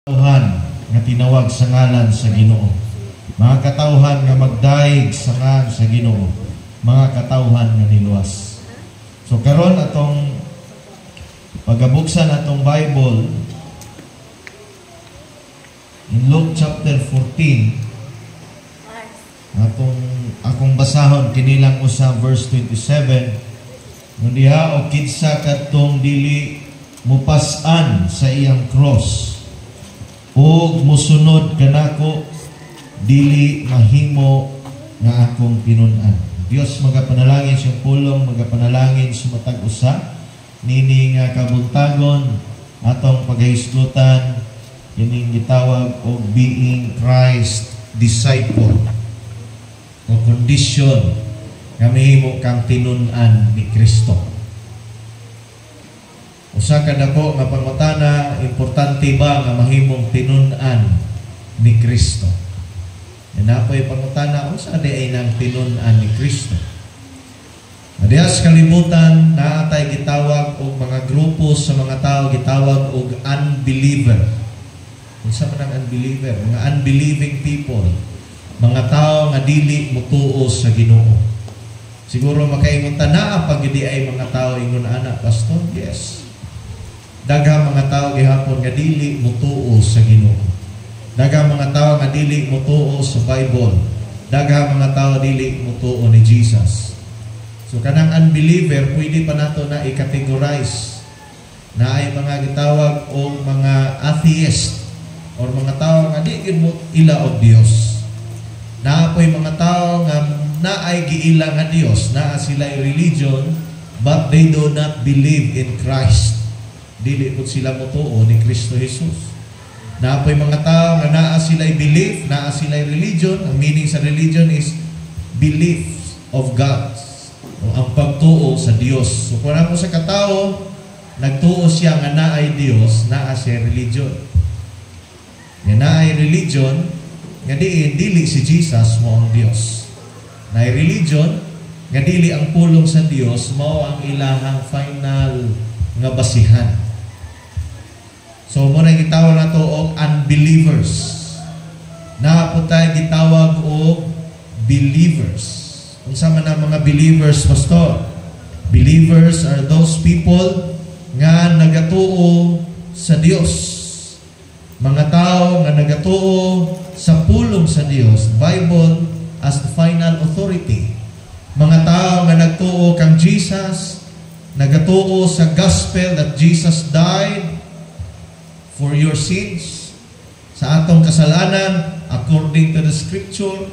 katawhan nga tinawag sa ngalan sa Ginoo. Mga katawhan nga magdaig sa ngalan sa Ginoo. Mga katawhan nga niluwas. So karon atong pagabuksan atong Bible in Luke chapter 14, akong basahon kinilang usa verse 27. Ngundiha o kinsa kadtong dili mupas-an sa iyang cross ug musunod kanako, dili mahimo nga akong pinun-an. Dios magapanalangin siyang pulong, magapanalangin sumatag usa nini nga kabuntagon atong paghisgutan kining gitawag og being Christ disciple o condition nga mahimo kang pinun-an ni Kristo. Usa ka dako nga pangutana, importante ba nga mahimong pinun-an ni Kristo? Napoy pangutana, unsa di ay nang pinun-an ni Kristo? Adiyas kalibutan naatay gitawag og mga grupo sa mga tao gitawag og unbeliever. Unsa man ang unbeliever? Mga unbelieving people. Mga tao nga dili mutuo sa Ginoo. Siguro makaingon ta naa pag di ay mga tao ingon ana, pastor? Yes. Daghang mga tao gihapon nga dili mutuo sa Ginoo. Daghang mga tao nga dili mutuo sa Bible. Daghang mga tao dili mutuo ni Jesus. So kanang unbeliever pwede pa nato na i-categorize na ay mga gitawag o mga atheist or mga tao nga di gid mo ila og Dios. Naapoy mga tao nga naay giila nga Dios, naa sila religion but they do not believe in Christ. Dili pud sila mutuo ni Kristo Jesus. Naapoy mga tao nga naa sila'y belief, naa sila'y religion. Ang meaning sa religion is belief of God. O ang pagtuo sa Dios. So kung ano sa katao, nagtuo siya nga naay Dios, naa siya religion. Nga naay religion, nga dili si Jesus mo ang Dios. Naay religion, nga dili ang pulong sa Dios, mao ang ilahang final nga basihan. So, muna gitawag na ito o unbelievers. Naputay gitawag o believers. Kung sama na mga believers, pastor? Believers are those people nga nagatuo sa Dios. Mga tao nga nagatuo sa pulong sa Dios. Bible as the final authority. Mga tao nga nagtuo kang Jesus, nagatuo sa gospel that Jesus died for your sins, sa atong kasalanan, according to the Scripture.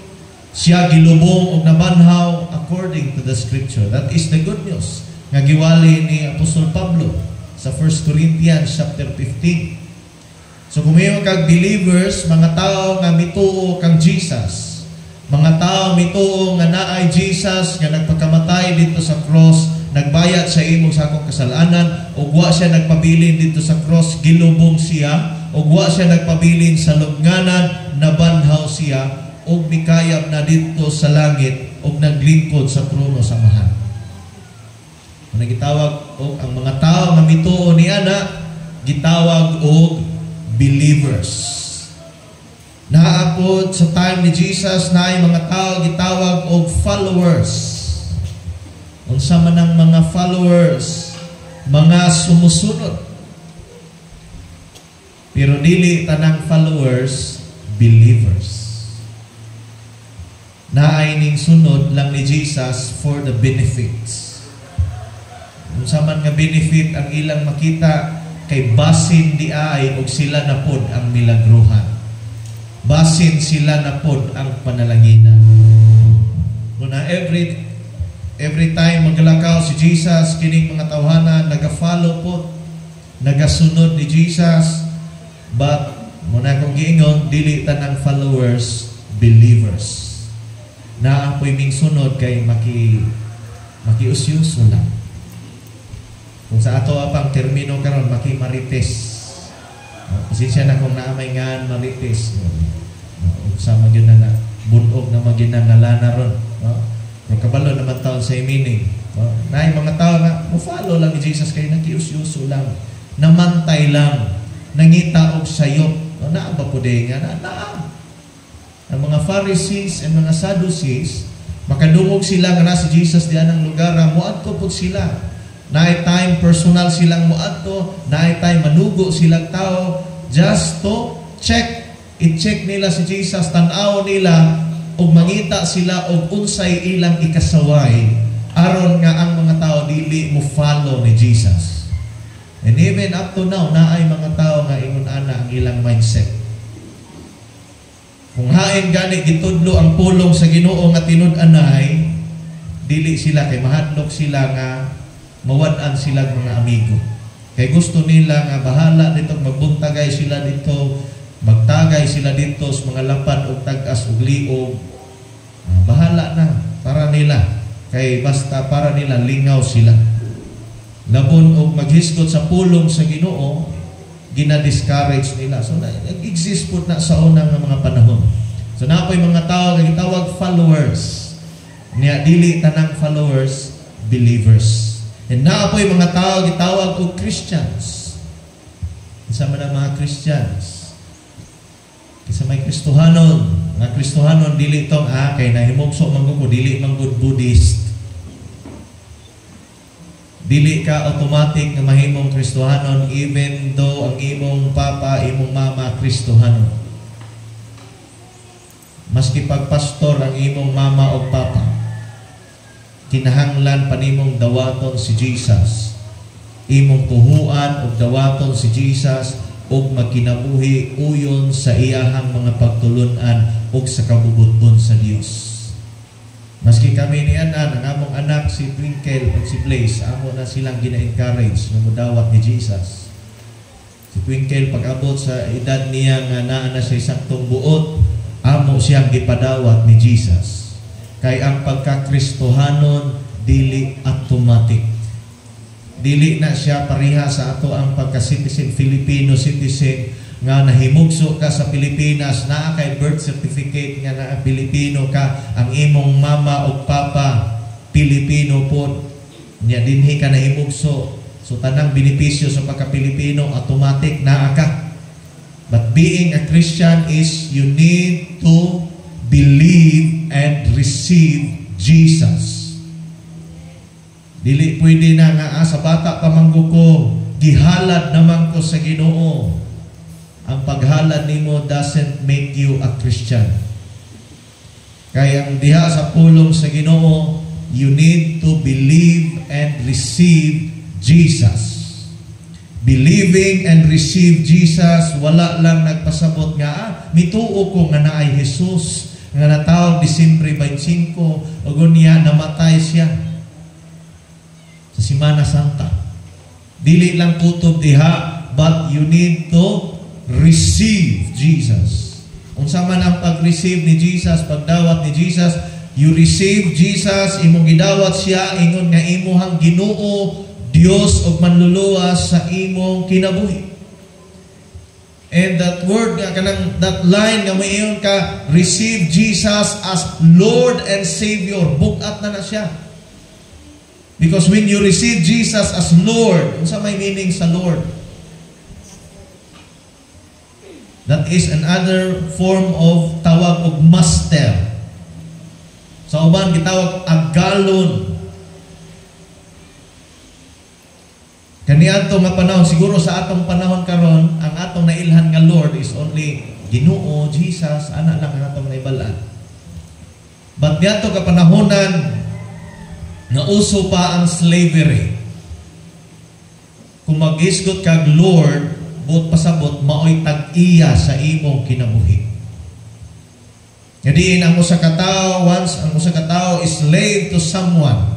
Siya gilubong o nabanhaw according to the Scripture. That is the good news nga giwali ni Apostol Pablo sa 1 Corinthians chapter 15. So kung may kag believers, mga tao nga mituo kang Jesus, mga tao mituo nga naay Jesus nga nagpakamatay dito sa cross, nagbayad sa imong sakong kasalanan, ug wa siya nagpabilin dito sa cross, gilubong siya, ug wa siya nagpabilin sa lubnganan, nabanhaw siya, ug mikayab na dito sa langit, ug naglingkod sa trono sa mahal. Nagitawag og ang mga tao nga mituo ni ana, gitawag og believers. Naapod sa time ni Jesus naay mga tao gitawag og followers. Unsa man ang mga followers, mga sumusunod. Pero dili tanang followers, believers. Naay ning sunod lang ni Jesus for the benefits. Unsa man nga benefit ang ilang makita, kay basin di ay og sila na pod ang milagruhan. Basin sila na pod ang panalangina. Muna every time maglakaw si Jesus, kining mga tawhana naga-follow po, nagasunod ni Jesus, but muna kong giingon, dili tanang followers, believers. Na apoy ming sunod kay makiusyuso lang. Kung sa ato apang termino karon makimarites. Pasensya na kung naamay nga marites. Sa magyud na bunog na maginangalana ron. Pero kabalo naman taon sa meaning. Na yung mga tao na follow lang ni Jesus kay nakiusyuso lang. Namantay lang. Nangita og sayop. O naa ba po din nga? Naa. Ang mga Pharisees and mga Sadducees, makadungog sila nga na si Jesus diyan ang lugar, muadto po sila. Naay time personal silang muadto, naay time manugo silang tao, just to check. I-check nila si Jesus, tanaw nila, ug mangita sila og unsay ilang ikasaway, aron nga ang mga tao dili mo follow ni Jesus. And even up to now, naay mga tao nga ingon ana ang ilang mindset. Kung hain gani gitudlo ang pulong sa Ginoo nga tinud-anay, dili sila kay mahadlok sila nga mawad-an sila mga amigo. Kay gusto nila nga bahala dito magbuntagay sila dito, magtagay sila dito sa mga lapad o tag-as o liog. Bahala na para nila. Kay basta para nila lingaw sila. Labon o maghisgot sa pulong sa Ginoo, gina-discourage nila. So nag-exist po na sa unang mga panahon. So napoy mga tao nga gitawag followers. Niya dili tanang followers, believers. And napoy mga tao gitawag og Christians. Isa man ang mga Christians. Isa may Kristohanon. Mga Kristohanon dili tong kay nahimugso man ko dili man gud Buddhist. Dili ka automatic nga mahimong Kristohanon even though ang imong papa, imong mama Kristohanon. Maski pagpastor ang imong mama o papa, kinahanglan pa nimong dawaton si Jesus. Imong tuhuan og dawaton si Jesus og magkinabuhi uyon sa iyahang mga pagtulun-an og sa kabubuton sa Dios. Maski kami ni Anan, ang among anak si Twinkle at si Blaze, amo na silang gina-encourage na mudawat ni Jesus. Si Twinkle, pag-abot sa edad niya nga naa na sa isaktong buot, amo siyang gipadawat ni Jesus. Kay ang pagka-Kristohanon, dili automatic. Dili na siya pareha sa ato ang pagka-citizen, Filipino citizen, nga nahimugso ka sa Pilipinas, naa kay birth certificate nga na Pilipino ka, ang imong mama o papa Pilipino po, niya dinhi ka nahimugso. So tanang benepisyo sa pagka-Pilipino, automatic naa ka. But being a Christian is you need to believe and receive Jesus. Dili pwede na nga sa bata pa manggo ko, gihalad naman ko sa Ginoo. Ang paghalad nimo doesn't make you a Christian. Kaya ang diha sa pulong sa Ginoo, you need to believe and receive Jesus. Believing and receive Jesus, wala lang nagpasabot nga, mituo ko nga naay Jesus, nga natawag Disyembre 25, o niya namatay siya sa Semana Santa. Dili lang kutob diha, but you need to receive Jesus. Unsa man ang pag-receive ni Jesus, pagdawat ni Jesus, you receive Jesus, imong gidawat siya, ingon nga imuhang Ginoo, Dios og manluluwas sa imong kinabuhi. And that word nga kanang that line nga mayon ka, receive Jesus as Lord and Savior, bukat na siya. Because when you receive Jesus as Lord, unsa may meaning sa Lord? That is another form of tawag og master. Sa uban gitawag agalon. Kaniadto nga panahon, siguro sa atong panahon karon, ang atong nailhan nga Lord is only Ginoo, Jesus, ana lang ang atong naibalaan. But diadto ka panahonan nga uso pa ang slavery. Kung mag-isgot kag Lord, buot pasabot, maoy tag-iya sa imong kinabuhi. Kadiin ang usa ka tawo, once ang usa ka tawo is slave to someone.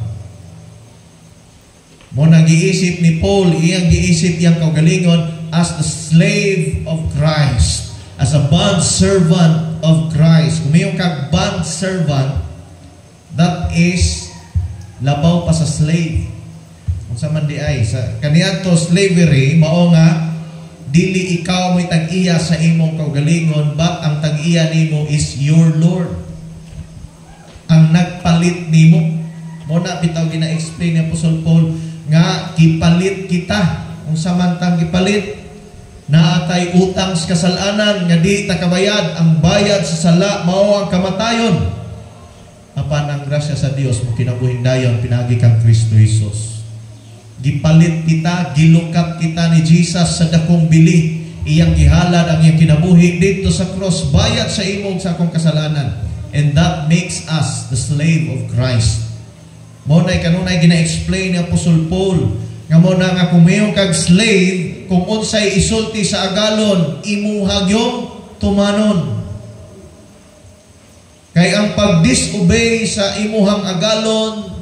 Mo nag-iisip ni Paul, iyang giisip iyang kaugalingon as the slave of Christ, as a bond servant of Christ. Kung mayong kag bond servant, that is labaw pa sa slave. Kung sa man di ay, sa kaniadto slavery, mao nga dili ikaw mo'y tag-iya sa imong kaugalingon, but ang tag-iya nimo is your Lord. Ang nagpalit nimo. Muna bitaw gina-explain ni Apostle Paul nga kipalit kita. Kung samantang kipalit, naatay utang sa kasalanan nga di takabayad, ang bayad sa sala mao ang kamatayon. Apan ang grasya sa Dios mo kinabuhing dayon pinagi kang Kristo Jesus. Gipalit kita, gilukat kita ni Jesus sa dakong bili. Iyang gihalad ang iyang kinabuhi dito sa cross, bayad sa imong sa akong kasalanan. And that makes us the slave of Christ. Mo na kanunay gina-explain ni Apostol Paul nga mo na nga kung mayong kag slave, kung unsay isulti sa agalon, imuhag yung tumanon. Kay ang pag-disobey sa imuhang agalon,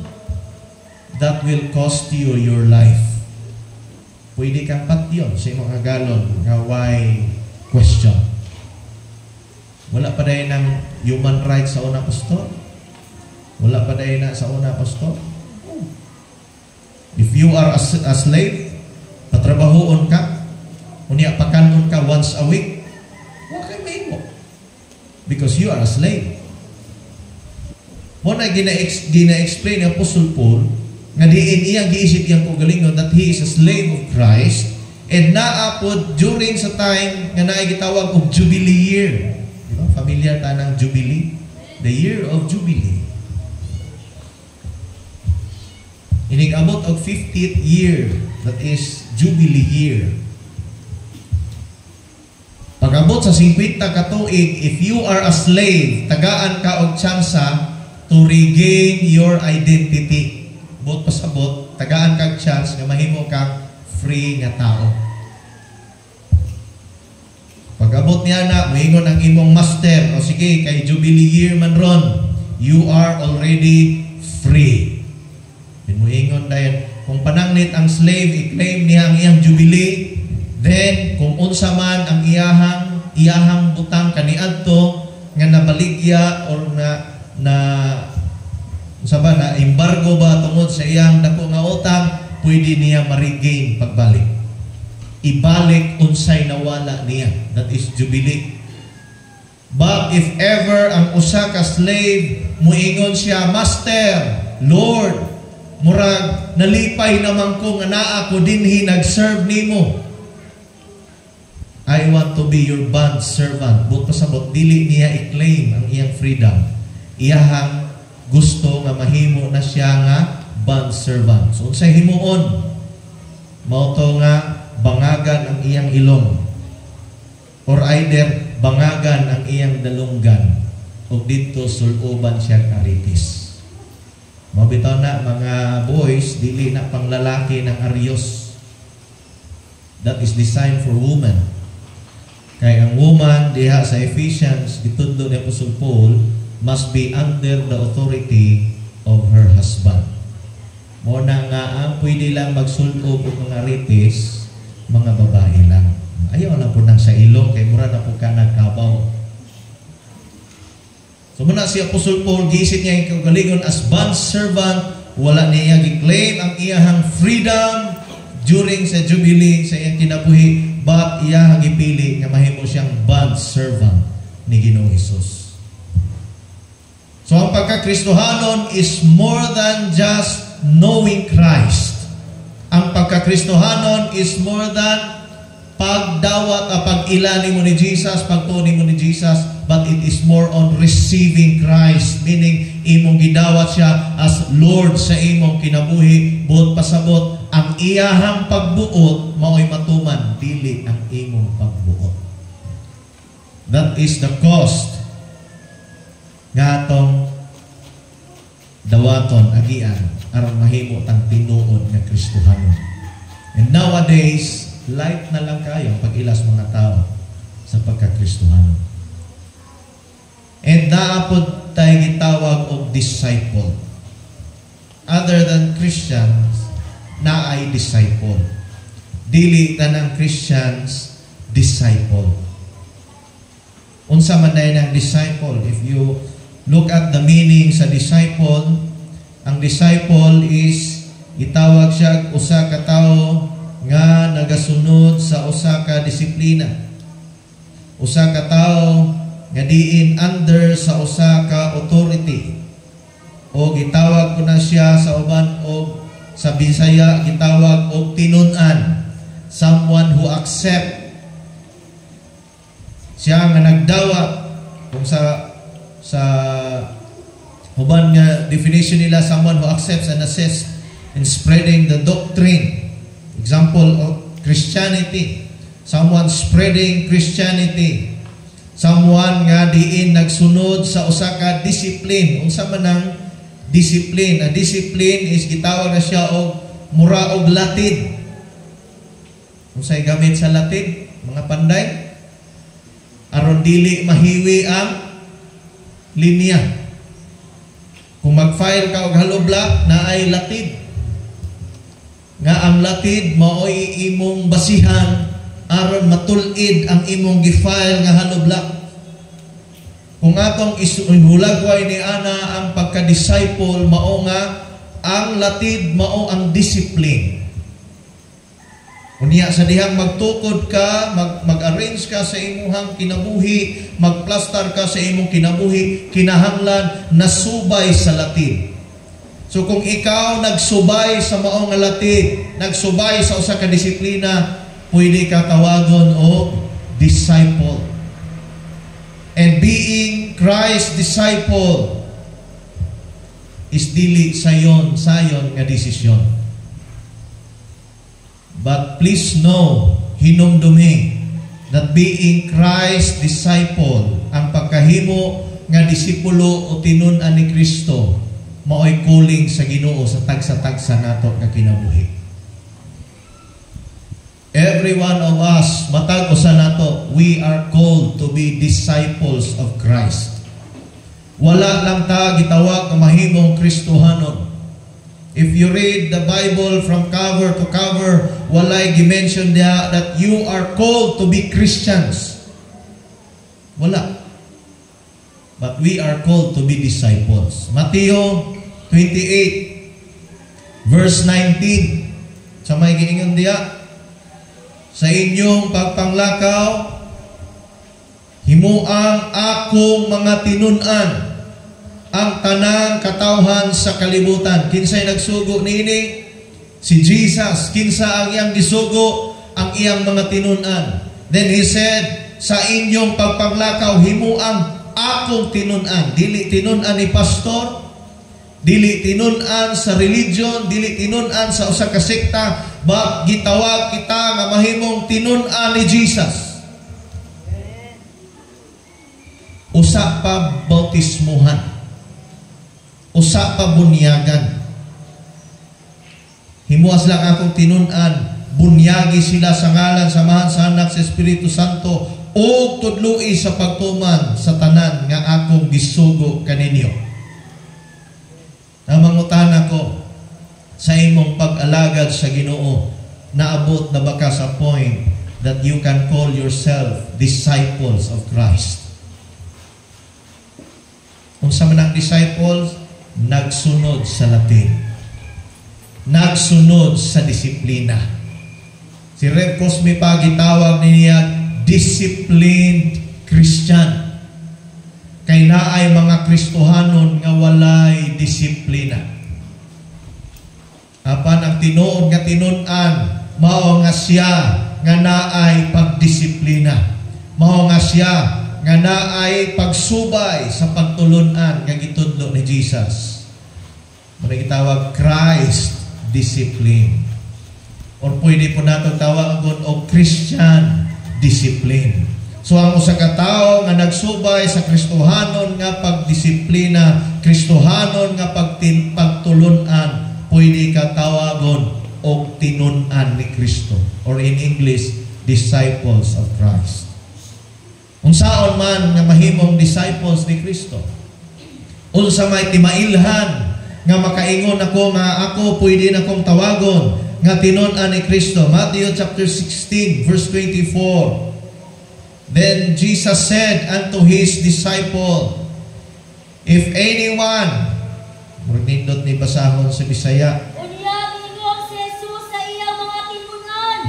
that will cost you your life. Pwede kang patyon sa imong agalon nga why question. Wala pa dahil ng human rights sa una pastor. Wala pa dahil na sa una pastor. If you are a slave, patrabahoon ka, unya pakanon ka once a week, wakay may mo. Because you are a slave. Mo na gina-explain ni Apostle Paul nga diin iyang giisip iyang kugalingon that he is a slave of Christ and naapod during sa time nga naay gitawag og Jubilee year. Di ba? Familiar ta ng Jubilee? The year of Jubilee. Inig-abot og 50th year, that is Jubilee year. Pag-abot sa 50 ka tuig, if you are a slave, tagaan ka og tsansa to regain your identity. Bot pasabot, tagaan kag chance nga mahimo kang free nga tao. Pag-abot niya na, moingon ang imong master, o sige, kay Jubilee year man ron, you are already free. Moingon dahil, kung panangnit ang slave, i-claim niya ang iyang Jubilee, then, kung unsa man ang iyahang butang kaniadto, nga nabaligya or na embargo ba tungod sa iyang dako nga utang, pwede niya ma-regain pagbalik. Ibalik unsay nawala niya. That is Jubilee. But if ever ang usa ka slave muingon siya, Master, Lord, murag nalipay naman ko nga naa ko dinhi nag-serve nimo. I want to be your bond servant. But pasabot dili niya i-claim ang iyang freedom. Iyahang gusto nga mahimo na siya nga bond servant. So unsay himuon? Mao to nga bangagan ang iyang ilong. Or either bangagan ang iyang dalunggan o dito suluban siya karipis. Mabitaw na mga boys, dili na panglalaki ng aryos. That is designed for woman. Kaya ang woman diha sa Ephesians, gitudlo ni Apostle Paul, must be under the authority of her husband. Mo na nga ang pwede lang magsulog o mga ripis, mga babae lang. Ayaw lang po nang sa ilong, kay mura na po ka nagkabaw. So muna si Apostle Paul, gisit niya yung kagalingon as bond servant, wala niya gi-claim ang iyahang freedom during sa Jubilee, sa iyang kinabuhi, but iyahang ipili nga mahimo siyang bond servant ni Ginoong Hesus. So ang pagkakristohanon is more than just knowing Christ. Ang pagkakristohanon is more than pagdawat o pag-ilani mo ni Jesus, pagtuni mo ni Jesus, but it is more on receiving Christ, meaning imong gidawat siya as Lord sa imong kinabuhi, buot pasabot ang iyahang pagbuot mao'y matuman, dili ang imong pagbuot. That is the cost nga atong dawaton agian aron mahimo tang tinuod nga Kristohanon. And nowadays, light na lang kayo pag-ilas mga tao sa pagkakristohanon. And daapod tayo gitawag og disciple. Other than Christians, na ay disciple. Dili tanang Christians, disciple. Unsa man day ng disciple? If you look at the meaning sa disciple, ang disciple is itawag siya usa ka tawo nga nagasunod sa usa ka disiplina. Usa ka tawo nga diin under sa usa ka authority. O gitawag ko na siya sa uban o sa Bisaya gitawag og tinun-an. Someone who accept Siya nga nagdawat kung sa uban nga definition nila, someone who accepts and assists in spreading the doctrine. Example of Christianity. Someone spreading Christianity. Someone nga diin nagsunod sa usa ka discipline. Unsa man ang discipline? A discipline is gitawag na siya og mura og latid. Unsay gamit sa latid? Mga panday aron dili mahiwi ang linya. Kung mag-file ka og hollow block na ay latid. Nga ang latid mao'y imong basihan aron matulid ang imong gifile nga hollow block. Kung atong ihulagway ni ana ang pagka-disciple, mao nga ang latid mao ang discipline. Unya sa dihang magtukod ka, mag-arrange ka sa imong kinabuhi, magplastar ka sa imong kinabuhi, kinahanglan nasubay sa latid. So kung ikaw nagsubay sa mao nga latid, nagsubay sa usa ka disiplina, pwede ka tawagon o disciple. And being Christ's disciple is dili sayon nga desisyon. But please know, hinumdumi, that being Christ's disciple, ang pagkahimo nga disipulo o tinun-an ni Kristo, mao'y calling sa Ginoo sa tagsa-tagsa nato nga kinabuhi. Every one of us, matag usa nato, we are called to be disciples of Christ. Wala lang ta gitawag nga mahimong Kristohanon. If you read the Bible from cover to cover, walay gi-mention dia that you are called to be Christians. Wala. But we are called to be disciples. Mateo 28 verse 19. Sa may giingon diya, sa inyong pagpanglakaw, himuang akong mga tinun-an ang tanang katawhan sa kalibutan. Kinsay nagsugo niini? Si Jesus. Kinsa ang iyang gisugo? Ang iyang mga tinun-an. Then He said, sa inyong pagpanglakaw, himuang akong tinun-an. Dili tinun-an ni pastor, dili tinun-an sa religion, dili tinun-an sa usa ka sekta, but gitawag kita nga mahimong tinun-an ni Jesus. Usa pa bautismuhan. Usa pa bunyagan. Himuas lang akong tinun-an, bunyagi sila sa ngalan samahan sa Anak sa Espiritu Santo o tudloi sa pagtuman sa tanan nga akong gisugo kaninyo. Namangutan ako sa imong pag-alagad sa Ginoo, naabot na baka sa point that you can call yourself disciples of Christ? Unsa man ang disciples? Nagsunod sa latid. Nagsunod sa disiplina. Si Rev Cosme pa gitawag niya disciplined Christian. Kay naay mga Kristohanon nga walay disiplina. Apan ang tinuod nga tinun-an, mao nga siya nga naay pagdisiplina. Mao nga siya nga naay pagsubay sa pagtulun-an nga gitudlo ni Jesus. Muna gitawag Christ discipline. Or pwede po nato tawagon og Christian discipline. So ang usa ka tawo nga nagsubay sa Kristohanon nga pagdisiplina, Kristohanon nga pagtulun-an, pwede ka tawagon og tinun-an ni Kristo. Or in English, disciples of Christ. Unsaon man nga mahimong disciples ni Kristo. Unsa may timailhan nga makaingon ako nga ako pwede na kong tawagon nga tinun-an ni Kristo. Matthew chapter 16 verse 24. Then Jesus said unto His disciple, if anyone, nindot ni basahon sa Bisaya, unya ingong si Jesus sa iyang mga tinun-an.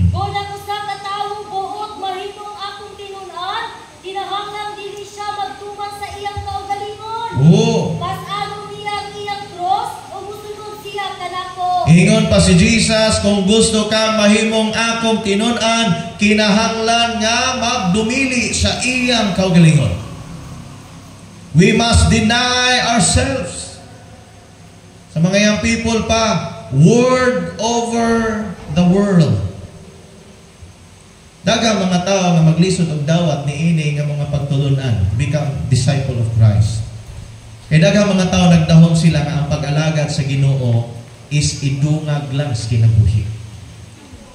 Kung nag-usap na taong buot mahimong akong tinun-an, kinahanglan dili siya magtuman sa iyang kaugalingon. Pas-ano niya ang iyang cross o musunod siya kanako. Ingon pa si Jesus, kung gusto ka mahimong akong tinun-an, kinahanglan nga magdumili sa iyang kaugalingon. We must deny ourselves. Sa mga young people pa, word over the world. Daghang mga tao nga maglisod og dawat niini nga mga pagtulunan, become disciple of Christ. Kay daghang mga tao nagdahom sila nga ang pag-alagad sa Ginoo is idungag lang sa kinabuhi.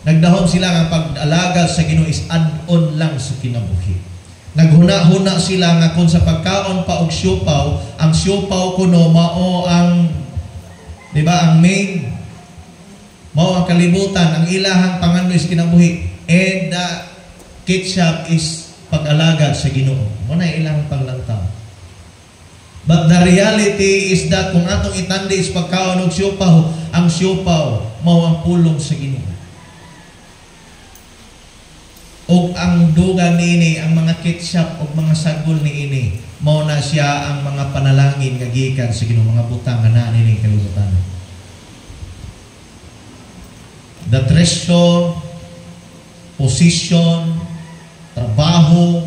Nagdahom sila nga pag-alagad sa Ginoo is add-on lang sa kinabuhi. Naghuna-huna sila nga kung sa pagkaon pa og siopaw, ang siopaw kuno mao ang, di ba, ang main, mao ang kalibutan, ang ilahang pangandoy sa kinabuhi, and the ketchup is pag-alagad sa Ginoo. Mao na ilahang panglantaw. But the reality is that kung atong itandi is pagkaon og siopaw, ang siopaw mao ang pulong sa Ginoo. O ang dugang niini, ang mga ketchup o mga sagol niini, mao na siya ang mga panalangin nga gikan sa Ginoo, mga butang nga naa niini kalibutan. The treasure, position, trabaho,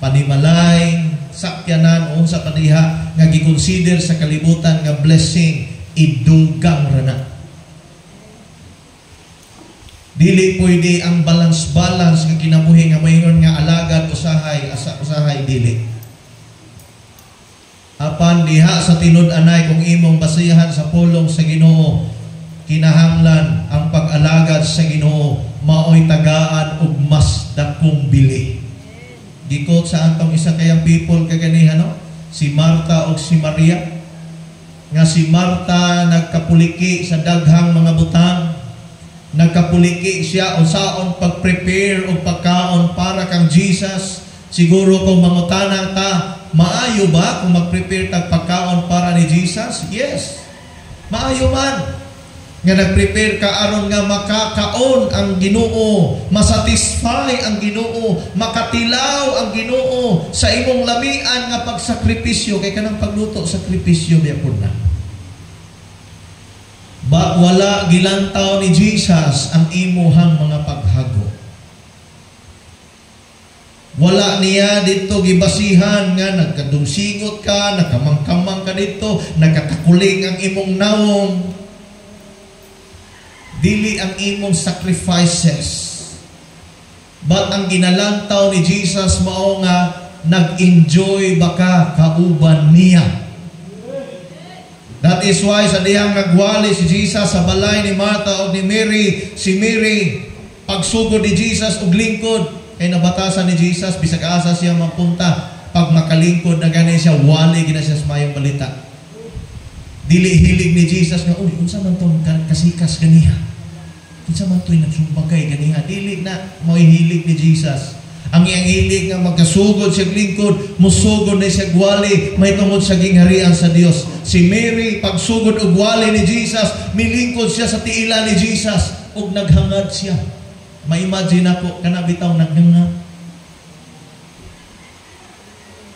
panimalay, sakyanan, unsa kadiha nga gikonsider sa kalibutan nga blessing, idugang rana. Dili pwede ang balance-balance nga kinabuhi nga mahingon nga alagad usahay dili. Apan diha sa tinud-anay kung imong basihan sa pulong sa Ginoo, kinahanglan ang pag-alagad sa Ginoo maoy tagaan og mas dakong bili. Gikot sa antong isa kayang people kaganihan, no? Si Marta o si Maria. Nga si Marta nagkapuliki sa daghang mga butang. Nagkapuliki siya unsaon pag-prepare o pagkaon para kang Jesus. Siguro kung mangutana ta, maayo ba kung mag-prepare tag pagkaon para ni Jesus? Yes. Maayo man. Nga nag-prepare ka aron nga makakaon ang Ginoo, masatisfy ang Ginoo, makatilaw ang Ginoo sa imong lamian nga pagsakripisyo, kay kanang pagluto sakripisyo biya pud na. Ba wala gilantaw ni Jesus ang imuhang mga paghago. Wala niya dito gibasihan nga nagkadungsingot ka, nakamangkamang ka dito, nagkatakuling ang imong nawong. Dili ang imong sacrifices. But ang ginalantaw ni Jesus mao nga nag-enjoy baka kauban niya. That is why sa diyang nagwali si Jesus sa balay ni Martha o ni Mary, si Mary, pagsugod ni Jesus og lingkod, ay nabatasan ni Jesus, bisag asa siya mapunta, pag makalingkod na ganyan siya, wali gina siya sa mayong balita. Dili hilig ni Jesus nga, uy, unsa man itong kasikas ganiha? Unsa man ito'y nagsumbagay ganiha? Dili na, may hilig ni Jesus. Ang iyang hilig nga magkasugod siya lingkod, musugod na siya gwali, may tungod sa gingharian sa Dios. Si Mary, pagsugod og gwali ni Jesus, milingkod siya sa tiila ni Jesus, ug naghangad siya. Ma-imagine ako, kanabitaw naghangad.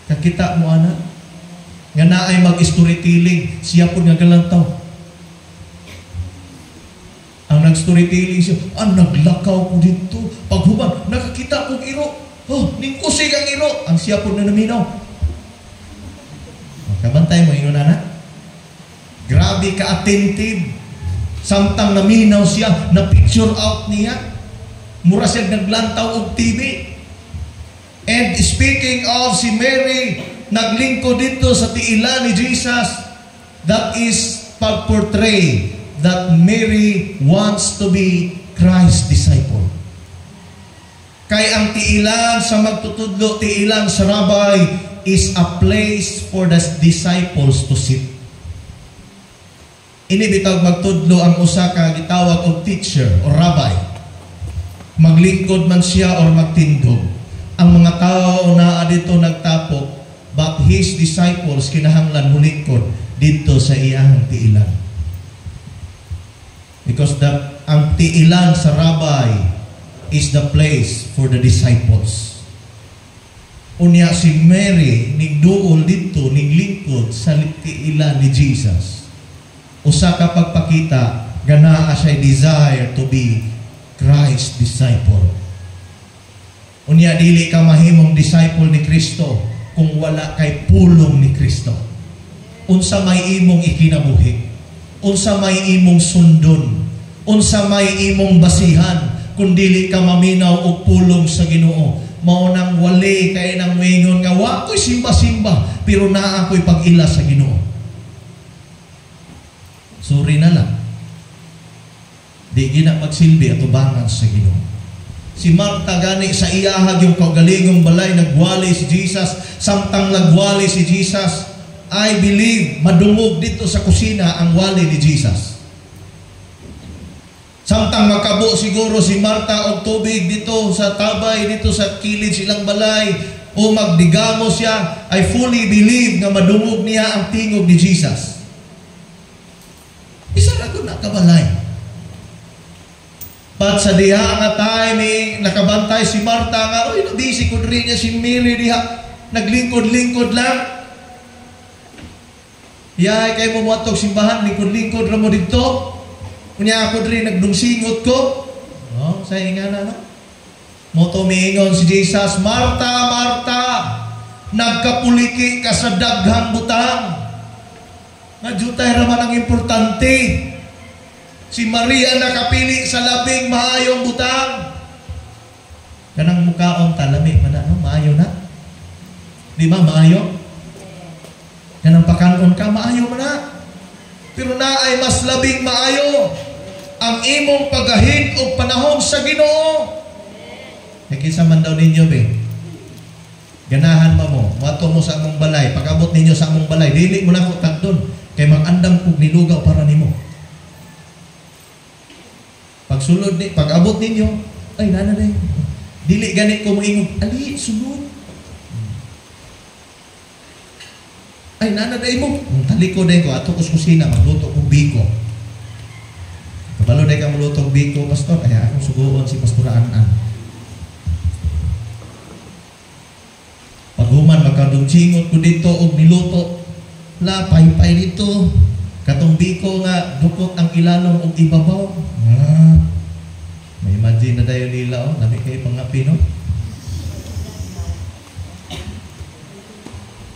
Kakita mo, ana? Nga naay mag-storytelling, siya po nga galantaw. Ang nag-storytelling siya, naglakaw ko dito. Paghuman, nakakita kong iro. Ningkusig ang iro. Ang siya po na naminaw. Kabantay mo, ino na. Grabe ka-attentive. Samtang naminaw siya, na-picture out niya. Mura siya naglantaw og TV. And speaking of si Mary, naglingkod dito sa tiila ni Jesus, that is pag-portray that Mary wants to be Christ's disciple. Kay ang tiilan sa magtutudlo, tiilan sa rabbi is a place for the disciples to sit. Inibitag magtudlo ang usa ka gitawag og teacher o rabbi. Maglingkod man siya or magtindog. Ang mga tao na dito nagtapok, but his disciples kinahanglan mulingkod dito sa iyang tiilan. Because ang tiilan sa rabbi is the place for the disciples. Unya si Mary nigduol dito, niglingkod sa tiilan ni Jesus. Usa ka pagpakita, ganaa siya desire to be Christ's disciple. Unya dili ka mahimong disciple ni Kristo kung wala kay pulong ni Kristo. Unsa may imong ikinabuhi, unsa may imong sundon, unsa may imong basihan kung dili ka maminaw og pulong sa Ginoo. Mao nang wali kay nang maingon nga wa ko'y simba-simba pero naa ako'y pag-ila sa Ginoo. Suri na lang. Di gina magsilbi at ubangan sa Ginoo. Si Marta gani sa iyahag yung kaugalingong balay nagwali si Jesus, samtang nagwali si Jesus, I believe madungog dito sa kusina ang wali ni Jesus. Samtang makabo siguro si Marta og tubig dito sa tabay, dito sa kilid silang balay, o magdigamo siya, I fully believe nga madungog niya ang tingog ni Jesus. Isa ra gud nakabalay. But sa diha nga time, nakabantay si Marta nga, oy, nabisi ko rin niya si Mary diha, naglingkod-lingkod lang. Yay, kayo mo muatog simbahan, lingkod-lingkod ra mo dito. Kunya ako rin nagdungsingot ko. No, sa nga na, no? Mo tumingon si Jesus, Marta, Marta, nagkapuliki ka sa daghang butang. Nadjutay raman ang importante. Si Maria nakapili sa labing maayong butang. Kanang mukhaon talami man na, no? Maayo na. Di ba maayo? Kanang pakanon ka, maayo man na. Pero na ay mas labing maayo ang imong pagahid o panahon sa Ginoo. Nakisa man daw ninyo, be. Ganahan mo. Mato mo sa among balay. Pag-abot ninyo sa among balay, dili mo na ko tagdon. Kay mag-andam kog nilugaw para nimo. Pag-sulod ni, pag-abot ninyo, ay, nanay. Dili ganit ko moingog, ali, sulod. Ay, nanay mo. Taliko day ko, ato ko sa kusina, magluto ko biko. Kabalo day ka maluto biko, pastor, kaya akong suguon si Pastor Anan. Paghuman, magkadungsingot ko dito og niluto. Lapay-pay dito. Katong biko nga, dukot ang ilalong og ibabaw. May imagine na dayo nila, oh. Lami kayo pangapi, no?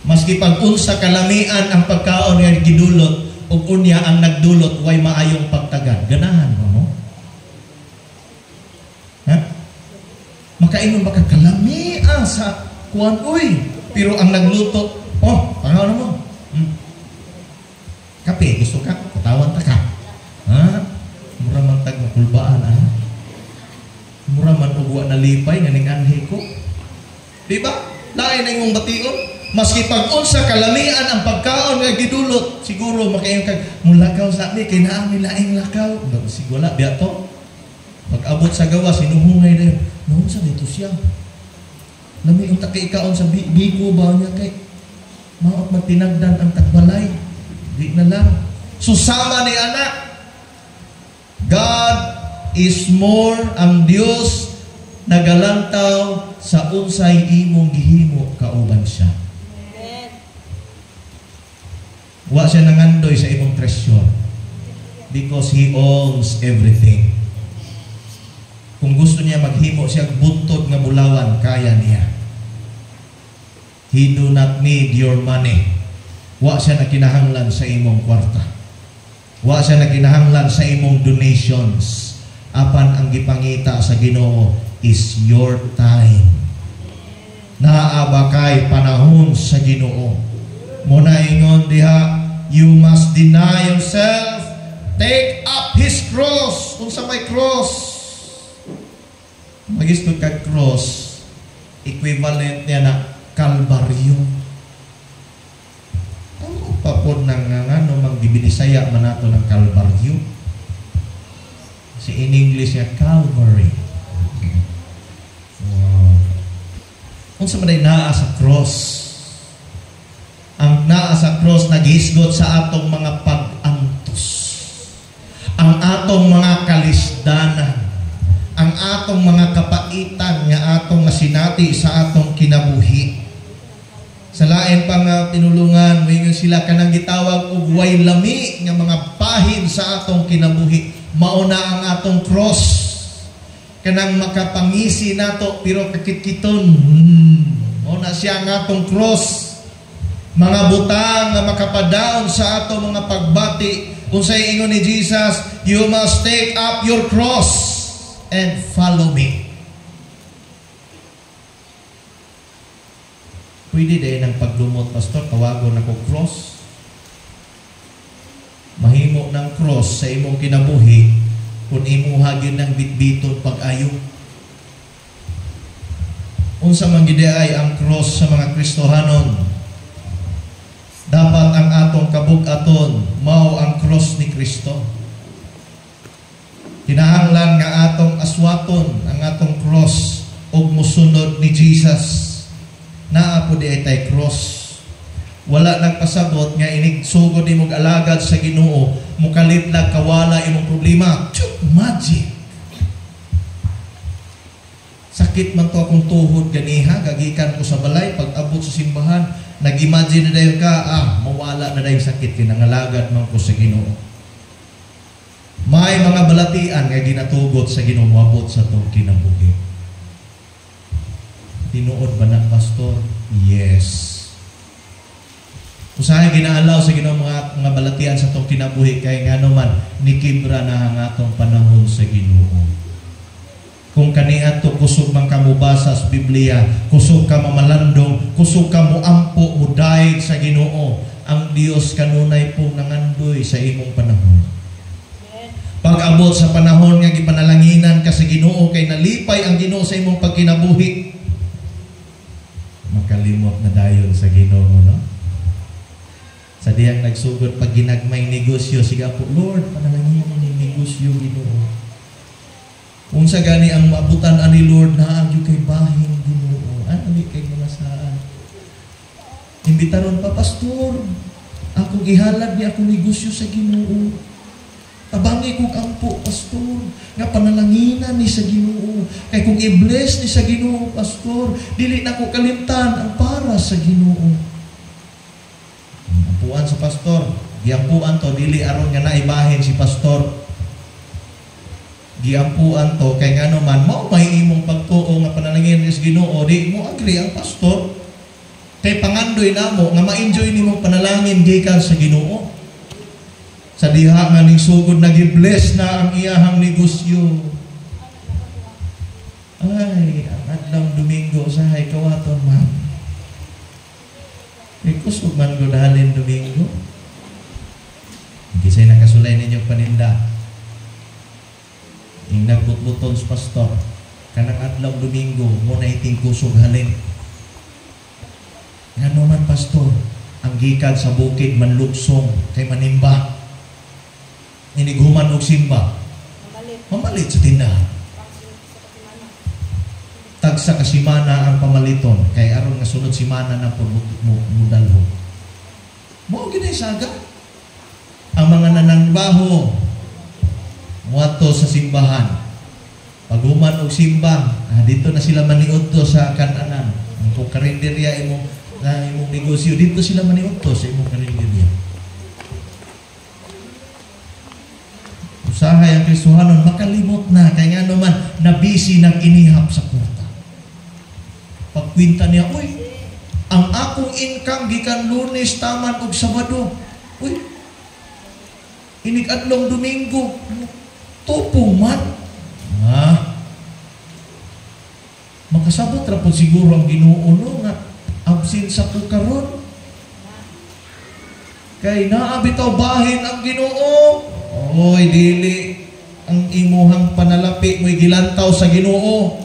Maski pag-unsa kalamian ang pagkaon nga gidulot, ug unya ang nagdulot, way maayong pagtagad. Ganahan mo, no? Ha? Makainom baka kalamian sa kuwan, uy. Pero ang nagluto, oh, pangaon mo. Kape, gusto ka? Katawan ta ka. Ha? Mura man tag makulbaan, ha? Mura man ugwa na lipay, nganing anhi ko. Diba? Lain na yung bation. Maski pag-unsa kalamian ang pagkaon nga gidulot, siguro makayon kag mulakaw sa mi kay naa mi laing lakaw. Siguro biya to. Pag-abot sa gawa sinuhungay na yun. Noon sa dito siya. Lami yung takiikaon sa biko ba niya kay maot magtinagdan ang tagbalay. Di na lang. Susama ni anak. God is more ang Dios nagalantaw sa unsay imong gihimo kauban siya. Wa siya nangandoy sa imong treasure because He owns everything. Kung gusto niya maghimo siya buntod nga bulawan, kaya niya. He do not need your money. Wa siya nakinahanglan sa imong kwarta. Wa siya nakinahanglan sa imong donations. Apan ang gipangita sa Ginoo is your time. Naa ba kay panahon sa Ginoo? Muna ingon diha, you must deny yourself, take up His cross. Kung sa may cross, magistod kag cross, equivalent niya na Kalbaryo. Ano pa po nang ano, magbibinisaya man nato ng Kalbaryo? Si in English niya, Calvary. Wow. Kung sa maday naa sa cross, ang naa sa cross naghisgot sa atong mga pag-antos, ang atong mga kalisdanan, ang atong mga kapaitan nga atong masinati sa atong kinabuhi. Sa lain pa nga tinulungan, mayroon sila kanang gitawag og way lami nga mga bahin sa atong kinabuhi. Mauna ang atong cross. kanang makapangisi nato pero kakitkiton. O na siya nga atong cross. Mga butang nga makapadaon sa ato mga pagbati. Unsay ingon ni Jesus, you must take up your cross and follow me. Pwede din ang pagdumot, pastor, tawagon ako cross. Mahimo ng cross sa imong kinabuhi kung imuha gyud ng bitbiton pag-ayo. Unsa man gid ay ang cross sa mga Kristohanon? Dapat ang atong kabug-aton mao ang cross ni Kristo. Kinahanglan nga atong aswaton ang atong cross ug mosunod ni Jesus. Naa po di ay cross. Wala nagpasabot nga inigsugod imong alagad sa Ginoo, mukalitlag kawala imong problema. Magic. Sakit man to akong tuhod ganiha, gagikan ko sa balay pag abot sa simbahan, nag-imagine na dayon ka, mawala na dayon sakit kinangalagad man ko sa Ginoo. May mga balatian nga ginatugot sa Ginoo moabot sa tong kinabuhi. Tinuod ba na, pastor? Yes. Usahay ginaalaw sa Ginoo mga balatian sa tong kinabuhi kay ngano man nikibra na ang atong panahon sa Ginoo. Kung kaniadto kusog man ka mobasa sa Biblia, kusog ka mamalandong, kusog ka moampo, mudayeg sa Ginoo, ang Dios kanunay pong nangandoy sa imong panahon. Pag-abot sa panahon nga gipanalanginan ka sa Ginoo kay nalipay ang Ginoo sa imong pagkinabuhi, makalimot na dayon sa Ginoo, no? Sa diyang nagsugod pag ginagmay negosyo, siga po, Lord, panalangin ni negosyo Ginoo. Kung sa gani ang maabutan ani Lord na agyo kay bahin Ginoo. Ano kay mga saan? Imbitaron pa, pastor. Ako gihalad ni ako negosyo sa Ginoo. Tabangi kong ampo, pastor. Nga panalanginan ni sa Ginoo. Kay kung i-bless ni sa Ginoo, pastor, dili na ko kalimtan ang para sa Ginoo. Ampuan sa pastor. Giampuan to, dili aron nga naibahin si pastor. Giampuan to kay ngano man mao may imong pagtuo nga panalangin sa Ginoo, di mo agree ang pastor kay pangandoy namo nga ma-enjoy nimo panalangin gikan sa Ginoo. Sa diha nga ning sugod nagi-bless na ang iyahang negosyo. Ay, ang adlaw Domingo usahay kawaton man. Kusog man godalin Domingo. Gisay nakasulay ninyong paninda. Yung nagbutbuton sa pastor, kanang adlaw Domingo, muna iting kusog halin. Nga naman, pastor, ang gikan sa bukid manluksong kay manimba. Inighuman og simba. Mamalit sa tindahan. Tagsa ka simana ang pamaliton, kay aron nga sunod simana na po mudalho. Mao ginay saga. Ang mga nanangbaho, muadto sa simbahan. Paghuman og simba, dito na sila maniudto sa kananan. Kung karinderya imong negosyo, dito sila maniudto sa imong karinderya. Usahay ang Kristohanon makalimot na kay ngano man nabisi nang inihap sa kwarta. Pagkwinta niya, uy, ang akong income gikan Lunes taman og Sabado. Uy, inig-adlong Domingo. Tupong man. Makasabot ra po siguro ang Ginoo no nga absent sa ko karon. Kay naa bitaw bahin ang Ginoo. Oy, dili ang imuhang panalapi mo'y gilantaw sa Ginoo.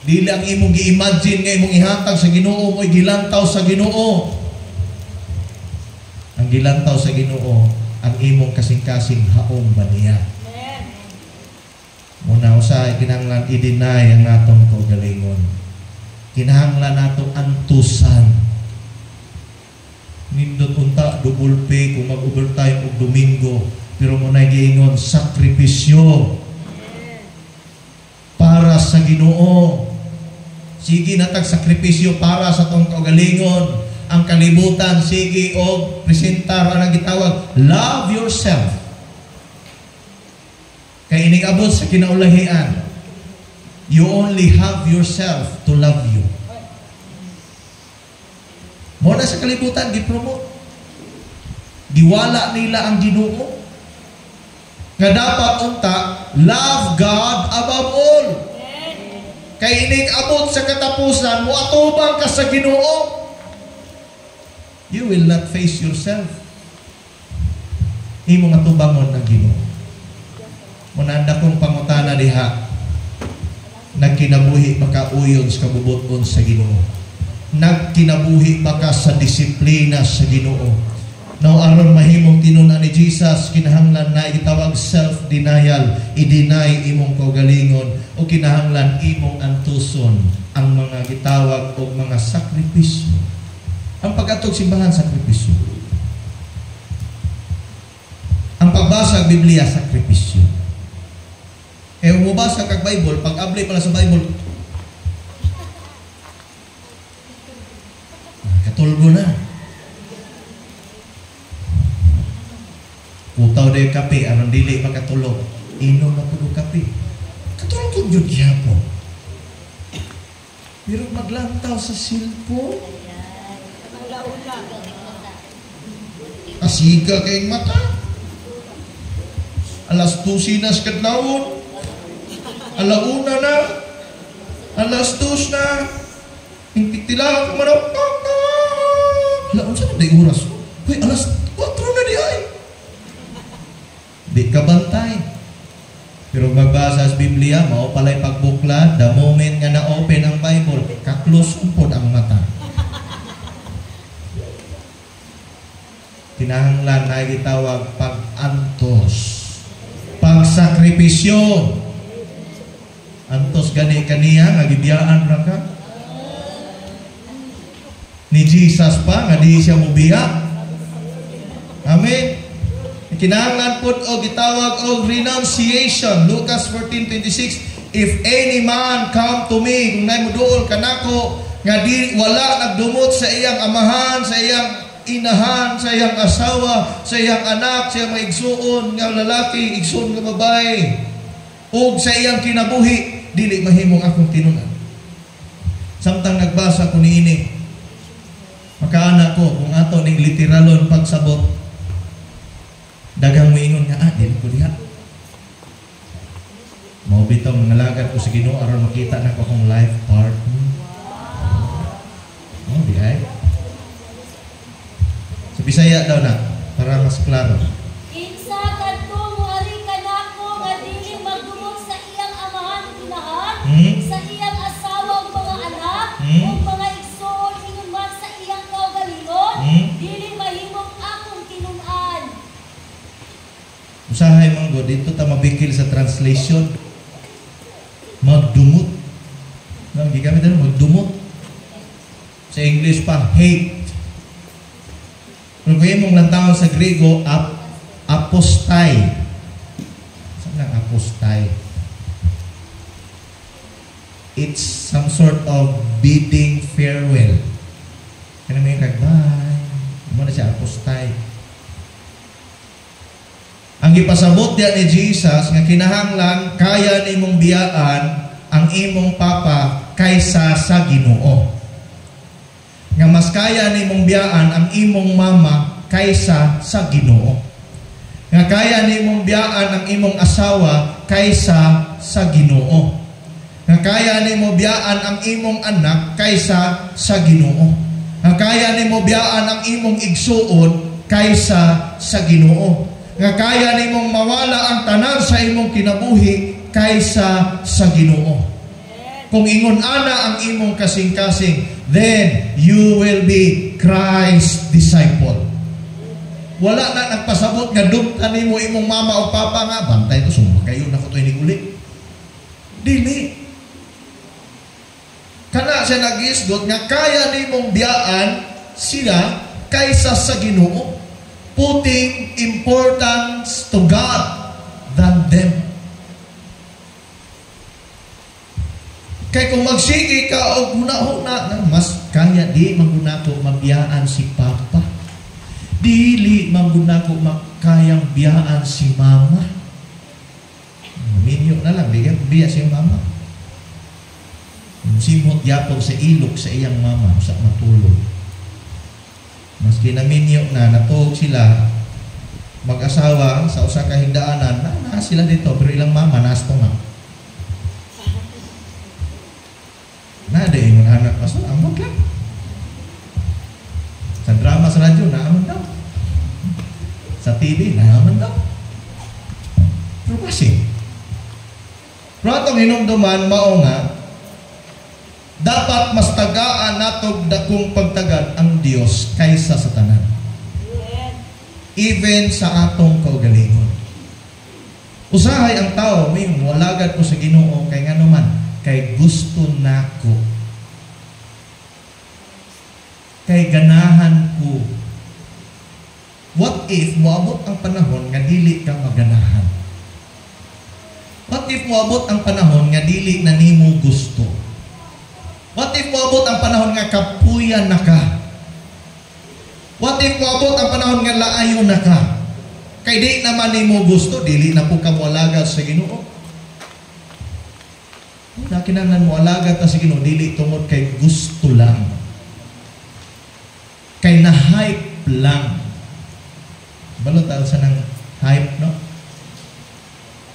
Dili ang imong gi-imagine nga imong ihatag sa Ginoo mo'y gilantaw sa Ginoo. Ang gilantaw sa Ginoo ang imong kasing-kasing haong ba niya. Muna usahay, kinahanglan i-deny ang atong kaugalingon. Kinahanglan natong antusan. Nindot unta, double pay kung mag-overtime o Domingo. Pero muna giingon, sakripisyo para sa Ginoo. Sige natag sakripisyo para sa atong kaugalingon. Ang kalibutan, sige o presentar ang gitawag, love yourself. Kay Kay inigabot sa kinaulahian, you only have yourself to love you. Muna sa kalibutan, gipromote. Giwala nila ang Ginoo. Nga dapat unta, love God above all. Kay inigabot sa katapusan, muatubang ka sa Ginoo, you will not face yourself. Imo nga tubangon ng Ginoo. Munanda kong pangutana diha, nagkinabuhi baka uyon sa kabubuton sa Ginoo. Nagkinabuhi baka sa disiplina sa Ginoo. Now aron mahimong tinunan ni Jesus, kinahanglan na itawag self-denial, i-deny imong kaugalingon, o kinahanglan imong antuson ang mga gitawag o mga sakripisyo. Ang pag-atog simbahan, sakripisyo. Ang pagbasa ng Biblia, sakripisyo. Umubasa kag Bible, pag-ablay pala sa Bible, katulgo na. Utaw na yung kape, anong dili makatulog. Inom na po yung kape. Katulog yung yun gihapon. Pero maglantaw sa silpo. Asiga kayong mata. Alas 2 na sa kadlawon. Alauna na. Alas 2 na. Hingtitilaan ko manap. Alaun saan na yung oras? Uy, alas 4 na di ay. Di ka bantay. Pero magbasa sa Biblia, mao pala'y pagbuklad, the moment nga na-open ang Bible, kaklose po ang mata. Kinahanglan na gitawag pag-antos. Pagsakripisyo. Antos gani kaniya, nga gibiyaan ra ka. Ni Jesus pa, nga di siya mubiya. Amen. Kinahanglan po o gitawag o renunciation. Lucas 14:26. If any man come to me, kung naimuduol kanako, nga di wala nagdumot sa iyang amahan, sa iyang inahan, sa iyang asawa, sa iyang anak, sa iyang maigsuon nga lalaki, igsuon nga babae, o sa iyang kinabuhi, dili mahimong akong tinunan. Samtang nagbasa ko niini, makaana ko, kung ato ning literalon pagsabot, dagang moingon nga, dili ko diha. Mao bitong nangalagat ko sa Ginoo aron makita na ko akong life partner. Oh, di ay. Sa Bisaya daw na, para mas klaro. Kinsa kadto moari kanako nga dili magdumot sa iyang amahan ug inahan, sa iyang asawa ug mga anak, ug mga igsoon ingon man sa iyang kaugalingon, dili mahimong akong tinud-an. Usahay manggo dito ta mabikil sa translation. Magdumot. Nang gigamit na magdumot. Sa English pa, hate. Kung kayo mong lantawon sa Grego, apostai. Saan ang apostai? It's some sort of bidding farewell. Kaya naman yung kagbay. Ano na siya, apostai. Ang ipasabot diyan ni Jesus nga kinahanglan kaya nimong biyaan ang imong papa kaysa sa Ginoo. Nga mas kaya nimong biyaan ang imong mama kaysa sa Ginoo. Nga kaya nimong biyaan ang imong asawa kaysa sa Ginoo. Nga kaya nimo biyaan ang imong anak kaysa sa Ginoo. Nga kaya nimo biyaan ang imong igsuon kaysa sa Ginoo. Nga kaya nimong mawala ang tanan sa imong kinabuhi kaysa sa Ginoo. Kung ingon ana ang imong kasing-kasing, then you will be Christ's disciple. Wala na nagpasabot nga dugtan nimo imong mama o papa nga bantay to sumakayo na ko to iniguli. Dili. Kana siya nagisgot nga kaya nimong biyaan sila kaysa sa Ginoo. Putting importance to God than them. Kaya kung magsigi ka o huna-huna, mas kaya di magunako mabiyaan si Papa. Dili magunako makayang biyaan si Mama. na lang, biya siyang mama. Simot yapon sa ilok sa iyang mama sa matulog. Maski naminyo na natuog sila mag-asawa sa usa ka higdaanan, na sila dito pero ilang mama nasto nga. Na di ingon anak pastor, ambot lang. Sa drama sa radyo naaman daw. Sa TV naaman daw. Pero kasi pero atong hinumduman mao nga dapat mas tagaan natog dakong pagtagad ang Dios kaysa sa tanan. Even sa atong kaugalingon. Usahay ang tao, may walagad ko sa Ginoo kay ngano man, kay gusto nako. Kay ganahan ko. What if moabot ang panahon nga dili ka maganahan? What if moabot ang panahon nga dili na nimo gusto? What if moabot ang panahon nga kapuyan na ka? What if moabot ang panahon nga laayo na ka? Kay di naman nimo gusto, dili na po ka moalagad sa Ginoo. Na kinahanglan mo alagad ta sa Ginoo, dili tungod kay gusto lang. Kay na-hype lang. Balot sa nang hype, no?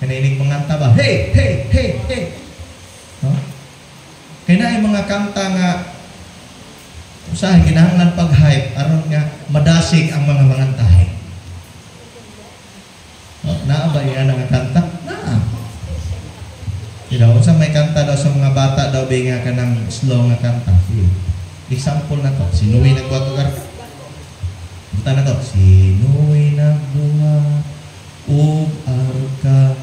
Kanining mga kanta ba? Hey, hey, hey, hey. No? Kaya na yung mga kanta nga usahay, kinahanglan pag-hype aron nga madasig ang mga mangantahay. No? Naa ba yan ang kanta? Naa. Unsa may kanta daw sa mga bata daw ba nga ka ng slow nga kanta? Example na to. Sinuwi nagbuhat o garka? Buta na to. Sinuwi nagbuhat o arka.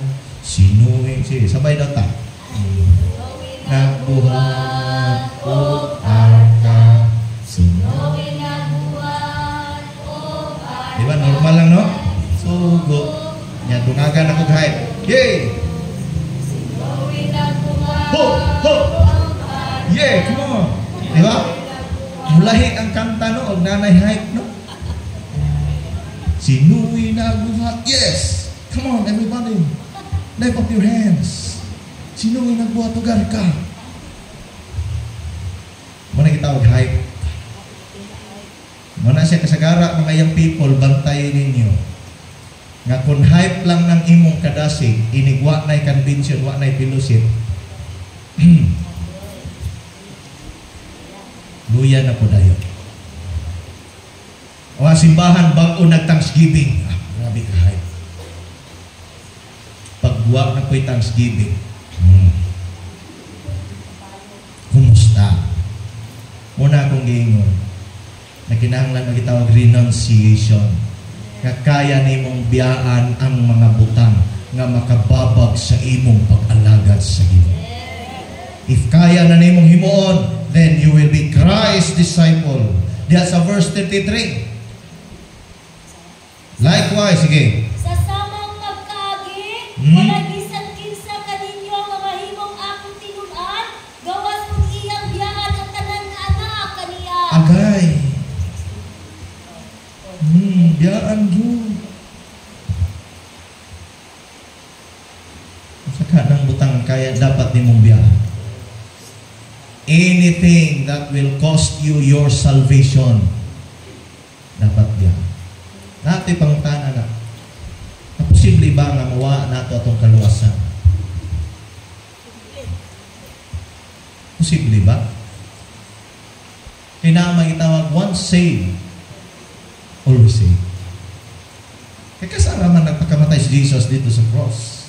Sinuwi. Sige, sabay daw ta. Nagbuhat o arka. Sinuwi nagbuhat o arka. Diba? Normal lang, no? Sugo. Yan, dungagan ako kahit. Yay! Sinuwi nagbuhat ho! Ho! Yeah, come on! Diba? Mulahi ang kanta, no? O nanay hype, no? Sinuwi nagbuhat. Yes! Come on, everybody. Lift up your hands. Sinuwi nagbuhat o garka. Muna kitawag hype. Muna siya kasagara, mga young people, bantayin ninyo. Nga kung hype lang ng imong kadasig, inigwa na'y convention, wa na'y fellowship, luya na po dayo. O simbahan bago nag-Thanksgiving. Grabe ka hype. Pagbuwak na po'y Thanksgiving. Kumusta? Muna akong giingon na kinahanglan magitawag renunciation. Nga kaya nimong biyaan ang mga butang nga makababag sa imong pag-alagad sa Ginoo. If kaya na nimong himuon, then you will be Christ's disciple. Diya sa verse 33. Likewise, sige. Sa samang magkaagi, wala bisan kinsa kaninyo mga himong akong tinun-an, gawas kung iyang biyaan ang tanan nga anak kaniya. Agay. Biyaan yun. Sa kanang butang kaya dapat nimong biyaan. Anything that will cost you your salvation, dapat biyaan. Nato pangutana na. Posible ba nga mawa nato atong kaluwasan? Posible ba? Kailangan itawag once saved, always saved. Kaya kasama man nagpakamatay si Jesus dito sa cross.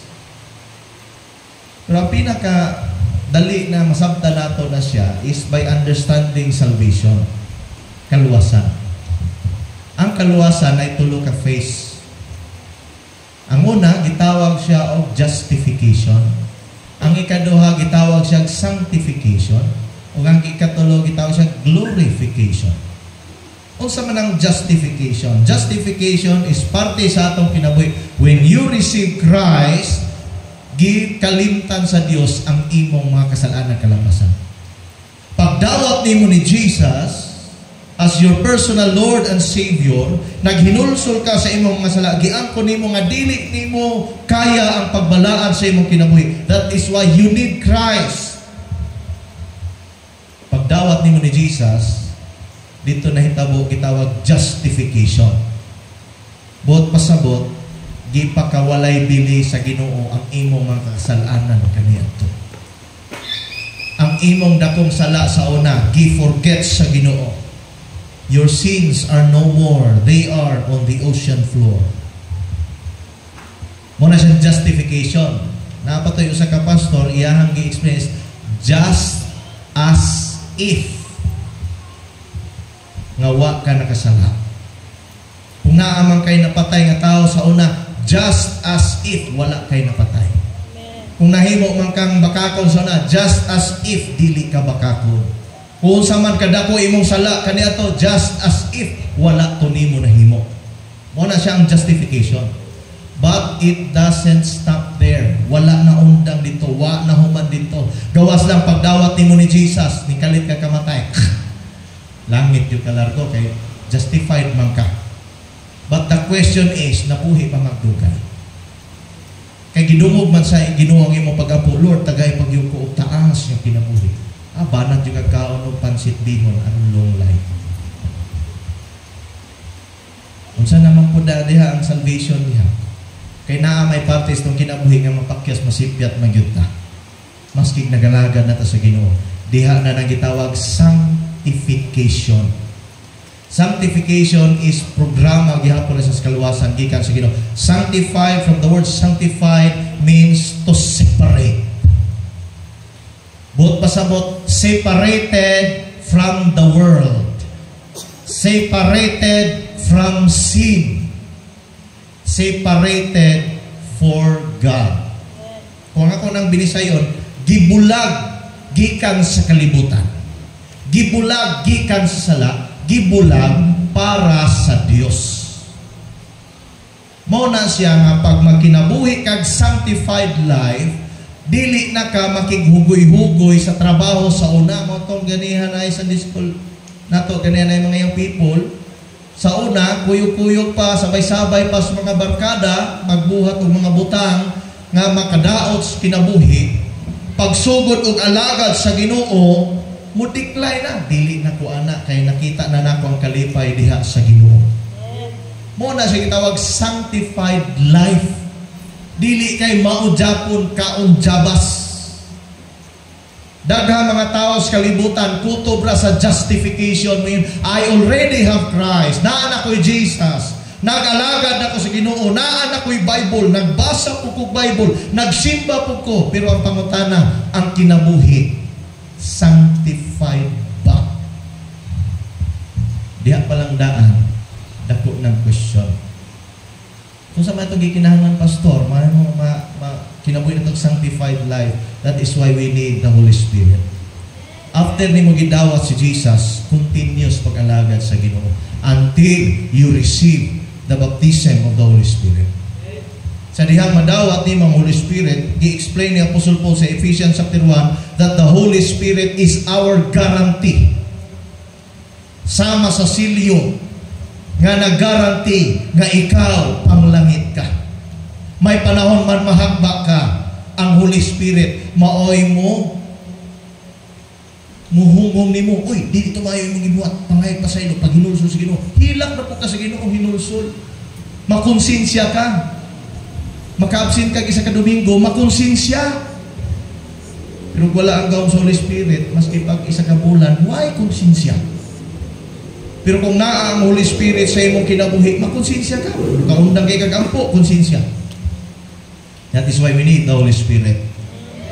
Pero ang pinaka dali na masabta nato na siya is by understanding salvation. Kaluwasan. Ang kaluwasan ay tulo ka phase. Ang una, gitawag siya og justification. Ang ikaduha, gitawag siya sanctification. O ang ikatulo, gitawag siya glorification. Unsa man ang justification? Justification is parte sa atong kinabuhi. When you receive Christ, kalimtan sa Dios ang imong mga kasalanan kalapasan. Pagdawat nimo ni Jesus, as your personal Lord and Savior, naghinulsol ka sa imong mga sala, giangkon nimo nga dili nimo kaya ang pagbalaan sa imong kinabuhi. That is why you need Christ. Pagdawat nimo ni Jesus, dito nahitabo gitawag justification. Buot pasabot, gipakawalay bili sa Ginoo ang imong mga kasalanan kaniadto. Ang imong dakong sala sa una, gi-forget sa Ginoo. Your sins are no more. They are on the ocean floor. Muna siyang justification. Napatoy sa kapastor, iyahang gi-explain, just as if nga wa ka nakasala. Kung naamang kay napatay nga tao sa una, just as if wala kay napatay. Kung nahimo man kang bakakon sa una, just as if dili ka bakakon. Kung sa man kadako imong sala kaniadto, just as if wala to nimo nahimo. Mo na siya ang justification. But it doesn't stop there. Wala na undang dito, wa na human dito. Gawas lang pagdawat nimo ni Jesus, ni kalit ka kamatay. Langit yung kalargo kay justified man ka. But the question is, napuhi pa magdugay. Kay gidungog man sa Ginoo ang imong pag-apo, Lord, tagay pagyuko og taas yung kinabuhi. Banat yung kagkaon o pansit bihon ang long life. Kung saan naman po diha ang salvation niya, kay naa may parties nung kinabuhi nga mapakyas, masipyat, magyuta. Maskig nagalagad na ta sa Ginoo. Diha na nagitawag sanctification. Sanctification is programa gihapon na sa kaluwasan gikan sa Ginoo. Sanctified, from the word sanctified, means to separate. Buot pasabot, separated from the world. Separated from sin. Separated for God. Kung ako nang binisayon, gibulag gikan sa kalibutan. Gibulag gikan sa sala, gibulag para sa Dios. Mao na siya nga pag magkinabuhi kag sanctified life, dili na ka makighugoy-hugoy sa trabaho sa una. Mo tong ganihan ay sa school nato, ganihan ay mga young people. Sa una, kuyog-kuyog pa, sabay-sabay pa sa mga barkada, magbuhat og mga butang nga makadaot sa kinabuhi. Pagsugod og alagad sa Ginoo, mudiklay na. Dili na ko ana kay nakita na nako ang kalipay diha sa Ginoo. Mo na siya gitawag sanctified life. Dili kay maudjapon kaon jabas. Dagha mga tao sa kalibutan kutob ra sa justification, mean I already have Christ. Naa na ko'y Jesus. Nag-alagad na ko sa Ginoo. Naa na ko'y Bible. Nagbasa po ko Bible. Nagsimba po ko. Pero ang pangutana, ang kinabuhi, sanctified ba? Diha palang daan, dako ng question. Kung sa mga itong gikinahanglan, pastor, kinabuhi na itong sanctified life. That is why we need the Holy Spirit. After ni mo gidawat si Jesus, continuous pag-alagad sa Ginoo until you receive the baptism of the Holy Spirit. Sa dihang madawat ni mga Holy Spirit, i-explain ni Apostle Paul sa Ephesians chapter 1 that the Holy Spirit is our guarantee. Sama sa silyo nga nag-guarantee nga ikaw panglangit ka. May panahon man mahagba ka, ang Holy Spirit maoy mo muhungong nimo, uy, di dito mayo yung gibuhat, pangayag pa sa ilo, pag hinulsol sa Ginoo, hilak na po ka sa Ginoo, hinulsol. Makonsensya ka. Maka-absent ka isa ka Domingo, makonsensya. Pero wala ang gawang sa Holy Spirit, maski pag isa ka bulan, why konsensya? Pero kung naa ang Holy Spirit sa imong kinabuhi, makonsensya ka. Kaundang kay kagampo, konsensya. That is why we need the Holy Spirit.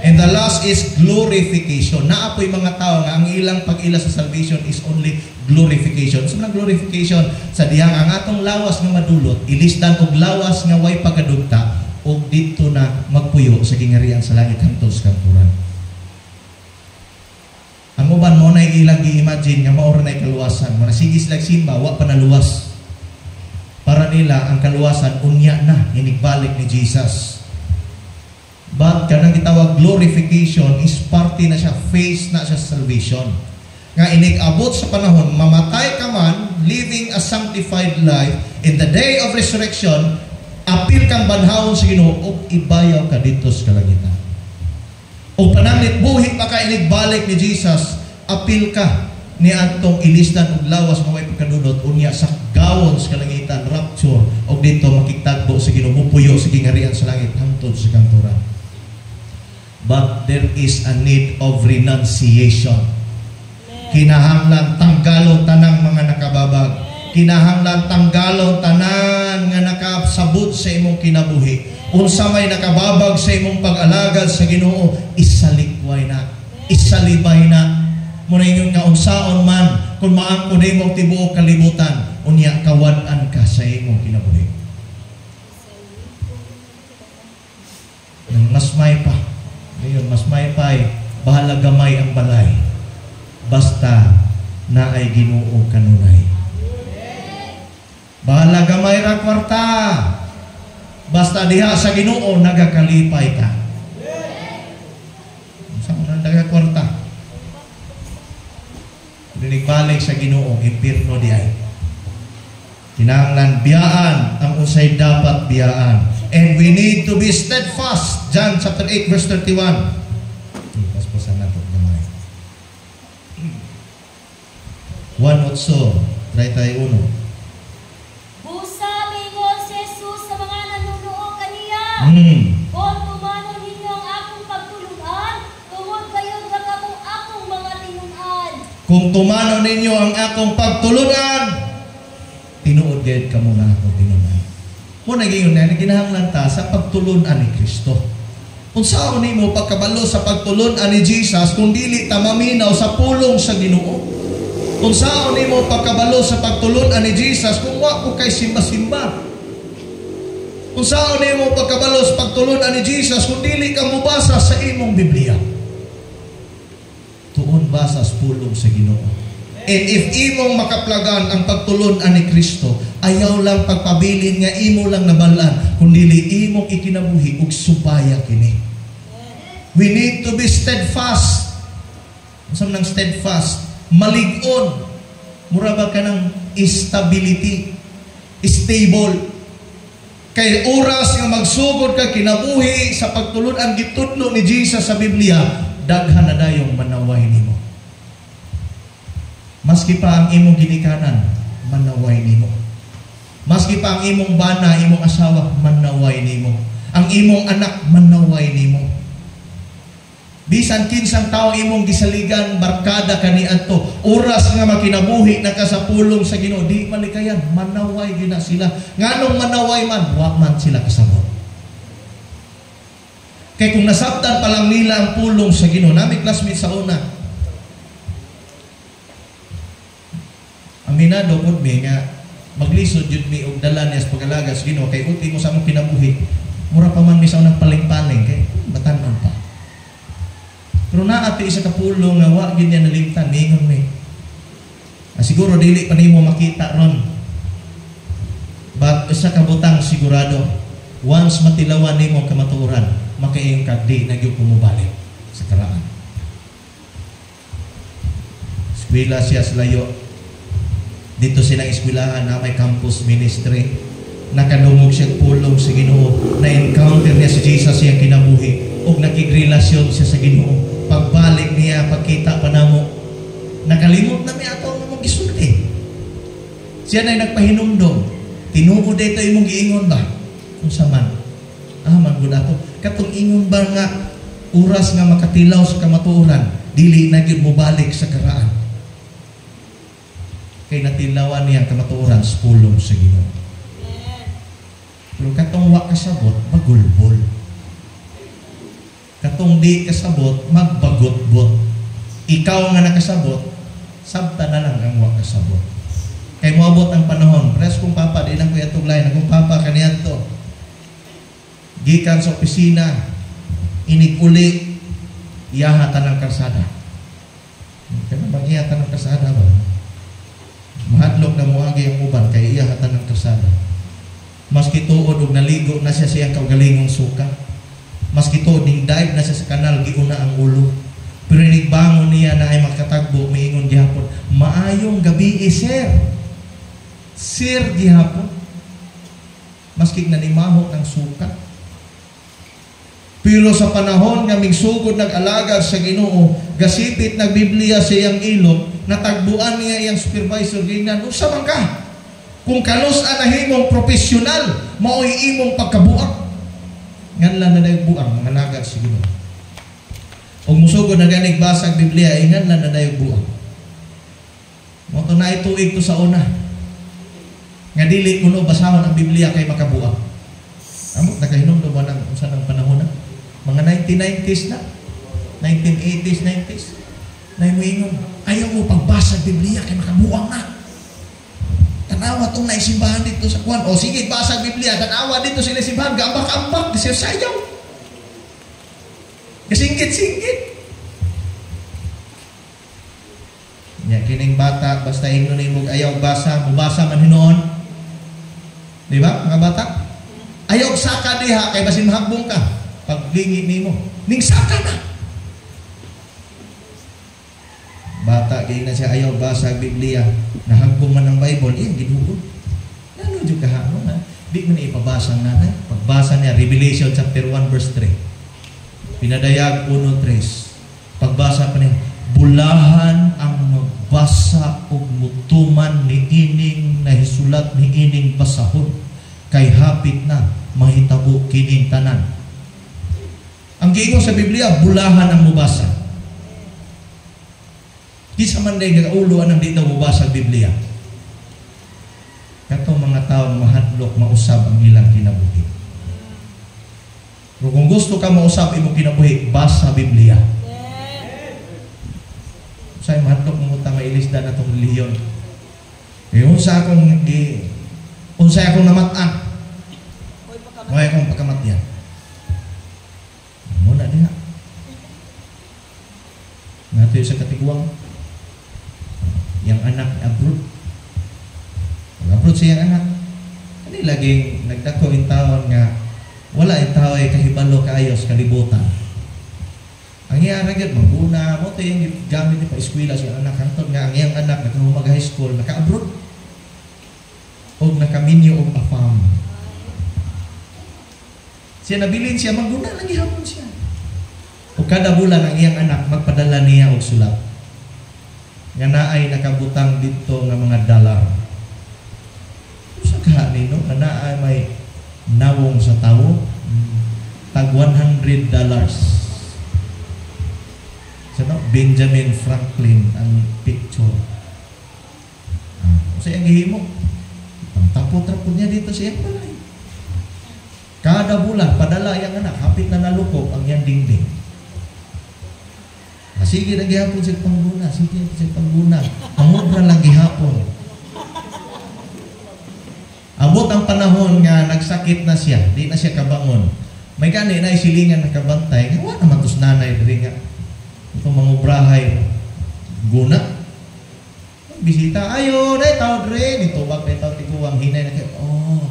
And the last is glorification. Naapoy mga tao nga ang ilang pag-ila sa salvation is only glorification. So na glorification sa dihang ang atong lawas nga madulot, ilisdan og lawas nga way pagkadugta og dito na magpuyo sa gingarian sa langit hangtod sa kanturan. Ang uban mo na ilang gi-imagine nga mao na kaluwasan. Mga sigis like simba, wa pa naluwas. Para nila ang kaluwasan unya na inigbalik ni Jesus. But kanang gitawag glorification is parte na siya, face na siya salvation. nga inig-abot sa panahon, mamatay ka man, living a sanctified life, in the day of resurrection, apil kang banhawon sa Ginoo, o ibayaw ka dito sa kalangitan. O pananglit buhi pa ka inigbalik ni Jesus, apil ka ni antong ilisdan og lawas mga pagkadunot, unya sa gawon sa kalangitan, rapture, o dito makitagbo sa Ginoo, mupuyo sa gingarian sa langit, hangtod sa kanturan. But there is a need of renunciation. Kinahanglan tanggalon tanang mga nakababag. Kinahanglan tanggalon tanan nga nakasabot sa imong kinabuhi. Unsa may nakababag sa imong pag-alagad sa Ginoo, isalikway na, isalibay na. Muna ingon nga unsaon man, kung maangko nimo tibuok kalibutan, unya kawad-an ka sa imong kinabuhi. Mas may pa. Ngayon, mas may pa, bahala gamay ang balay. Basta na ay Ginoo kanunay. Bahala gamay ra kwarta. Basta diha sa Ginoo nagakalipay ka. Saan na nagakwarta? Balik sa Ginoo, impirno di ay. Kinahanglan biyaan ang usay dapat biyaan. And we need to be steadfast. John chapter 8 verse 31. Paspasan nato gamay. 1:31. Busa mingon si Jesus sa mga nanunuo kaniya. Kung tumano ninyo ang akong pagtulunan, tungod kayo nga kamo akong mga tinunan. Kung tumano ninyo ang akong pagtulunan, tinuod gayud kamo na akong tinunan. Muna gayon na ginahanglan ta sa pagtulunan ni Kristo. Kung saan nimo pagkabalo sa pagtulunan ni Jesus, kung dili ta maminaw sa pulong sa Ginoo. Kung saan nimo pagkabalo sa pagtulunan ni Jesus, kung wa ko kay simba-simba. Kung saan nimo pagkabalo sa pagtulunan ni Jesus, kung dili ka mubasa sa imong Biblia. Tuon basa sa pulong sa Ginoo. And if imong makaplagan ang pagtulunan ni Kristo, ayaw lang pagpabilin nga imo lang nabalaan, kundi imong ikinabuhi ug subaya kini. We need to be steadfast. Unsam nang steadfast? Malig-on. Mura ba ka ng stability? Stable. Kay oras nga magsugod ka kinabuhi sa pagtulunan gitudlo ni Jesus sa Biblia, daghan na dayong manaway nimo. Maski pa ang imong ginikanan, manaway nimo. Maski pa ang imong bana, imong asawa, manaway nimo. Ang imong anak, manaway nimo. Bisan kinsang tao imong gisaligan, barkada kaniadto, oras nga makinabuhi na ka sa pulong sa Ginoo, di malikayan, manaway gyud na sila. Nganong manaway man, wa man sila kasabot. Kay kung nasabtan pa lang nila ang pulong sa Ginoo, nami classmate sa una, aminado pud mi nga maglisod jud mi og dala niya sa pag-alaga sa Ginoo, kay ultimo sa among kinabuhi, mura pa man mi sa unang paling-paling, kay batan-on pa. Pero naati isa ka pulong nga wa gyud niya nalimtan, ningon mi. Siguro dili pa nimo makita ron. But isa ka butang sigurado, once matilawan nimo kamatuoran, makaayong kagdi na gyud kumubalik sa karaan. Eskwela siya sa layo. Dito silang eskwelahan na may campus ministry. Nakadumog siya pulong sa Ginoo. Na-encounter niya si Jesus siyang kinabuhi. O nakigrelasyon siya sa Ginoo. Pagbalik niya, pagkita pa namo, nakalimot na may ato ang mong gisulti. Siya na'y nagpahinumdom. Tinuod dito imong giingon ba? Kung saman. Man gud ato. Katong ingon ba nga, oras nga makatilaw sa kamatuoran, dili na gyud mo balik sa karaan. Kay natilawan niya kamatuoran sa pulong sa Ginoo. Pero katong wa kasabot, magulbol. Katong di kasabot, magbagot-bot. Ikaw nga nakasabot, sabta na lang ang wa kasabot. Kay moabot ang panahon, pres kong papa, di lang ko itong lain, akong papa kaniyan to. Gikan sa opisina, inig-uli, iyahatan ng karsada. Kaya bang iyahatan ng karsada ba? Mahadlok na muagi ang uban, kaya iyahatan ng karsada. Maski tuod og naligo na siya siyang kaugalingong suka. Maski tuod ning dive na siya sa kanal, giuna ang ulo. Pero nigbangon niya na ay makatagbo, miingon gihapon, maayong gabi sir. Sir gihapon. Maski nanimahok ng suka. Pero sa panahon nga migsugod nag-alagad sa Ginoo, gasipit nagbiblia sa iyang ilong, natagbuan niya iyang supervisor, ganyan, unsa man ka? Kung kalos anahimong profesional, mao'y imong pagkabuak. Nganlan na dayog buang, mga nagad sa Ginoo. Kung musugod na ganig basag Biblia, nganlan na dayog buang. Mo to na ituig to sa una. Nga dili kuno basahon ang Biblia kay makabuak. Amo nakahinumdum ba ng unsa nang panahon na? Mga 1990s na, 1980s, 90s, na imuingon, ayaw mo pagbasa ng Biblia kay makabuang na. Tanawa itong naisimbahan dito sa kwan. O sige, basa ng Biblia, tanawa dito sila simbahan, gambak-ambak, kasi sayaw. Kasingit-singit. Nya, kining bata, basta ingnon imog ayaw basa, mubasa man hinoon. Di ba, mga bata? Ayaw saka diha, kay basin mahakbong ka. Paglingi nimo, ning saka na. Bata kay na siya ayaw basa ang Biblia, nahagbong man ang Bible, iyan ginuod. Ano jud kahapon ha? Di man ipabasa ang nanay. Pagbasa niya Revelation chapter 1 verse 3. Pinadayag 1:3. Pagbasa pa niya, bulahan ang magbasa og mutuman ni ining nahisulat ni ining basahon, kay hapit na mahitabo kining tanan. Ang giingon sa Biblia, bulahan ang mubasa. Di sa man day gagauloan ang di na mubasa ang Biblia. Katong mga taong mahadlok, mausab ang ilang kinabuhi. Pero kung gusto ka mausab imong kinabuhi, basa Biblia. Say mahadlok mo ta mailisda na tong relihiyon. Unsa akong namatan. Moy akong pagkamatyan. Muna diha. Nato sa katiguang yang anak abroad. Abroad siya anak. Kani laging nagdako in taon nga wala in tao ay kahibalo kaayo sa kalibutan. Ang iyang agad maguna mo to yung gamit ni pa eskwela siya anak hangtod nga ang iyang anak nagahumag high school naka-abroad og nakaminyo og afam. Siya nabilin siya maguna lang gihapon siya. O kada bulan ang iyang anak magpadala niya og sulat. Nga naay nakabutang dito nga mga dollar. Sa kahani no, na naay may nawong sa tawo tag $100. So no, Benjamin Franklin ang picture. Sa iyang gihimo. Ang tapot-tapot niya dito sa iyang balay. Kada bulan padala iyang anak hapit na nalukop ang iyang dingding. Sige na gihapon sa pangguna, sige sa pangguna. Mangubra lang gihapon. Abot ang panahon nga nagsakit na siya, di na siya kabangon. May gani na isilingan nakabantay, nga wala naman tos nanay diri nga. Itong mangubrahay guna. Bisita, ayo, day tao dre, dito bak day tao tiguang hinay na kayo. Oh,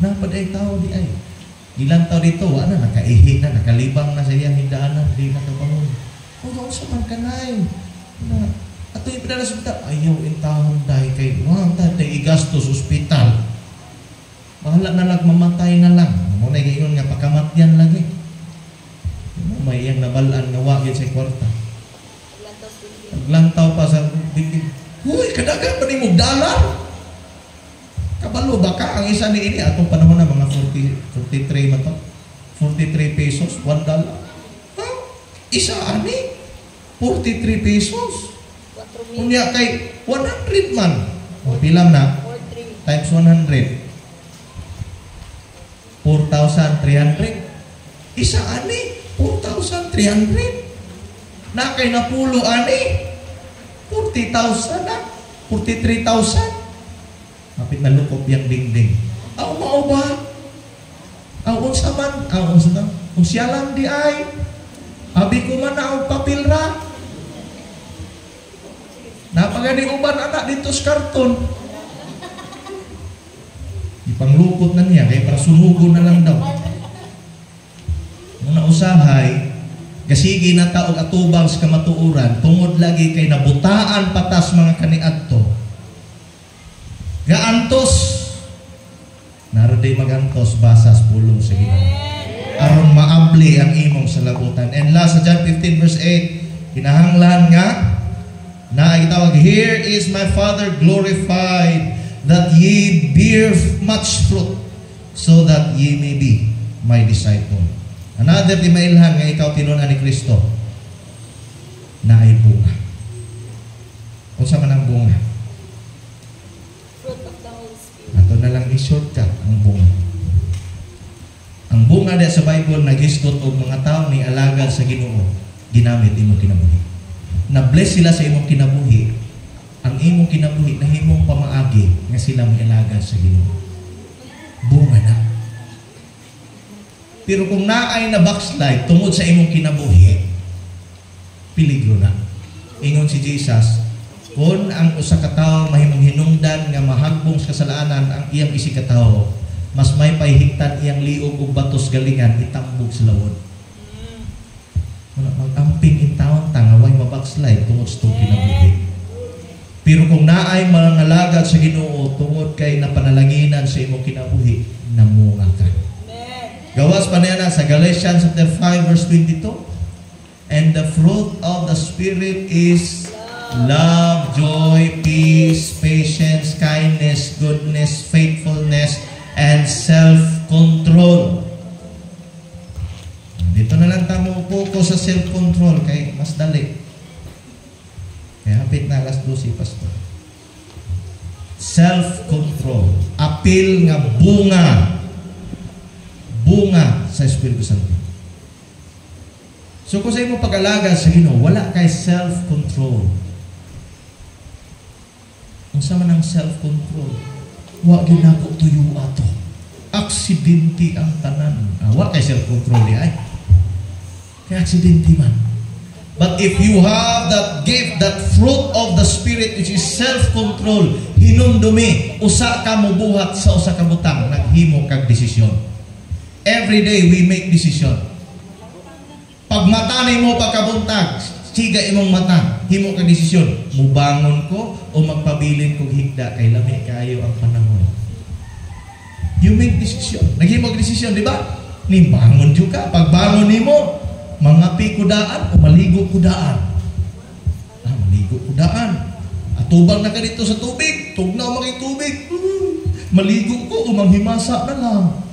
napaday tao di ay. Ilang tao dito, wala nakaihi na, nakalibang na sa iyang hindaanan, di nakabangon. O doon sa magkanay na ato yung pinala sa ospital, ayaw intahon dahil kay wang tayo igastos ospital, bahala na lang mamatay na lang. Muna yung nga pakamatyan lagi may iyang nabalaan nga wagin sa kwarta naglantaw pa sa bibig. Huy, kadagan pa ni mo dollar kabalo baka ang isa ni ini atong panahon na mga 43 man to 43 pesos $1. Isa ani 43 pesos. Unya kay 100 man. O pilam na times 100. 4,300. Isa ani 4,300. Na kay napulo ani 40,000 na. 43,000. Kapit na lukop yang dingding. Aw mao ba? Aw unsa man? Aw unsa man? Kung siya lang di ay abi ko man na og papilra. Napagani uban anak dito sa karton. Ipanglukot na niya kay para sunugon na lang daw. Muna usahay Gasigi na taog atubang sa kamatuuran, tungod lagi kay nabutaan patas mga kaniadto. Gaantos, naroday magantos basas pulong sa Ginoo. Aron maabli ang imong salabutan. And last sa John 15 verse 8, kinahanglan nga na ay tawag, here is my Father glorified, that ye bear much fruit, so that ye may be my disciple. Another di mailhan nga ikaw tinunan ni Kristo na ay bunga. Kung sa man ang bunga? Fruit of the Holy Spirit. Ato na lang i-shortcut ang bunga. Ang bunga diya sa Bible nag-istot og mga tao ni alagad sa Ginoo, ginamit imong kinabuhi. Na-bless sila sa imong kinabuhi. Ang imong kinabuhi nahimong pamaagi nga sila may alagad sa Ginoo. Bunga na. Pero kung naay na backslide tungod sa imong kinabuhi, peligro na. Ingon si Jesus, kung ang usa ka tawo mahimong hinungdan nga mahagbong sa kasalanan ang iyang isi ka tawo, mas may pahihigtan iyang liog ug batos galingan itambog sa lawod. Wala mag-amping in taon tangaway mabackslide tungod sa kinabuhi. Pero kung naay mga alagad sa Ginoo tungod kay napanalanginan sa imong kinabuhi, namunga ka. Gawas pa niya na sa Galatians chapter 5 verse 22. And the fruit of the Spirit is love, joy, peace, patience, kindness, goodness, faithfulness, and self-control. Dito na lang tamo focus sa self-control kay mas dali. Kaya hapit na alas 12, Pastor. Self-control. Apil nga bunga sa Espiritu Santo. So kung sa imo pag-alaga sa Ginoo, wala kay self-control. Kung sa man ang self-control, wa ginako tuyo ato. Aksidente ang tanan. Wa kay self-control ay. Kaya aksidente man. But if you have that gift, that fruit of the Spirit, which is self-control, hinumdumi, usa ka mubuhat sa usa ka butang, naghimo kag desisyon. Every day we make decision. Pag mata mo pagkabuntag, siga imong mata, himo ka desisyon. Mubangon ko o magpabilin kog higda kay lami kayo ang panahon. You make decision. Naghimo ka desisyon, di ba? Nimbangon jud ka. Pagbangon nimo, mangapi kudaan o maligo kudaan. Maligo kudaan. Atubang na ka dito sa tubig, tugnaw maging tubig. Maligo ko o manghimasa na lang.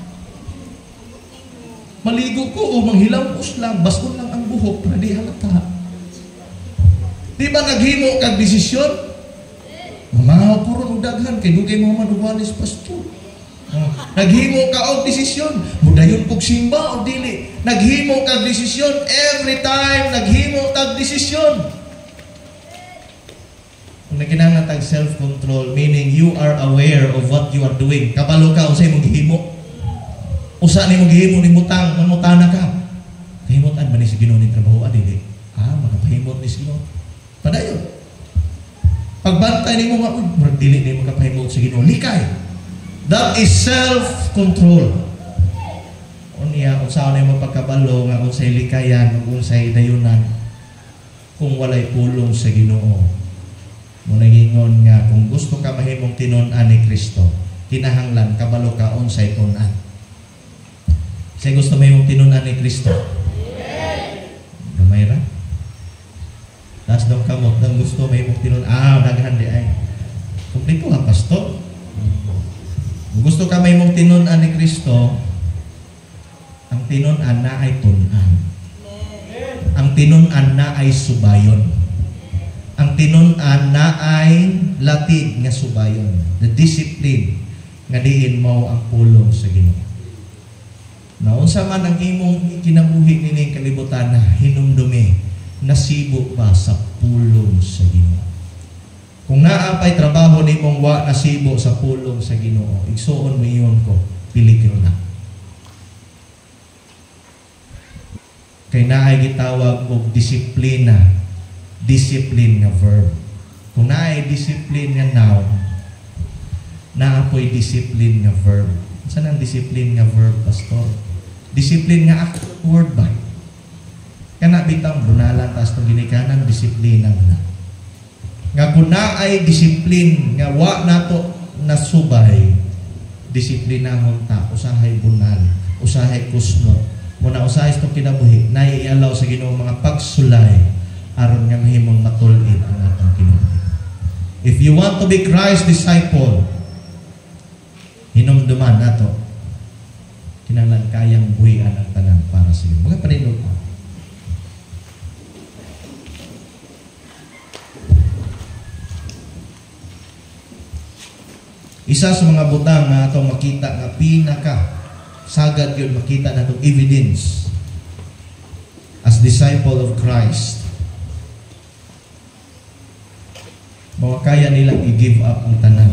Maligo ko o manghilamos lang, baskon lang ang buhok na di halata. Di ba naghimo kag desisyon? Mga puron o daghan, kay dugay Muhammad Uwalis, Pastor. Naghimo ka og desisyon, mudayon kog simba o dili. Naghimo kag desisyon, every time naghimo kag desisyon. Kung naginahanglan tag self-control, meaning you are aware of what you are doing. Kabalo ka unsay imong gihimo. Usa ni mo gihimo ni mutang, mamutana ka. Kahimutan ba ni si Ginoo ni trabaho adili? Makapahimot ni si Ginoo. Padayon. Pagbantay ni mo nga, murag dili ni mo kapahimot sa Ginoo. Likay. That is self-control. Unya, unsa na mo pagkabalo nga unsay likayan, unsay dayunan kung walay pulong sa Ginoo. Muna gingon nga kung gusto ka mahimong tinun-an ni Kristo, kinahanglan kabalo ka unsay tun-an. Say gusto mo yung tinunan ni Kristo? Yes! Gamay ra? Last daw kamot nang gusto mo yung tinunan. Daghan di ay. Kumplito ka, Pastor. Kung gusto ka may mong tinunan ni Kristo, ang tinunan na ay tunan. Ang tinunan na ay subayon. Ang tinunan na ay latid nga subayon. The discipline nga diin mo ang pulong sa Ginoo. Naunsa man ang imong kinabuhi nining kalibutan na hinumdumi, nasibo ba sa pulong sa Ginoo? Kung naapay trabaho nimong wa nasibo sa pulong sa Ginoo, igsuon mo iyon ko, peligro na. Kay naay gitawag og disiplina, discipline nga verb. Kung naay discipline nga noun, naapoy discipline nga verb. Saan ang discipline nga verb, Pastor? Discipline nga active word ba? Kana bitang bunalan taas ng ginikanan, disiplina na. Nga kung na ay disiplin, nga wa nato nasubay, disiplinahon ta, usahay bunal, usahay kusno, muna usahay itong kinabuhi, na ialaw sa Ginoo mga pagsulay, aron nga mahimong matulid ang atong kinabuhi. If you want to be Christ's disciple, hinumduman nato, kinahanglan kayang buhian ang tanan para sa iyo. Mga paninod pa. Isa sa mga butang na atong makita nga pinaka sagad yun makita na itong evidence as disciple of Christ. Mga kaya nilang i-give up ang tanan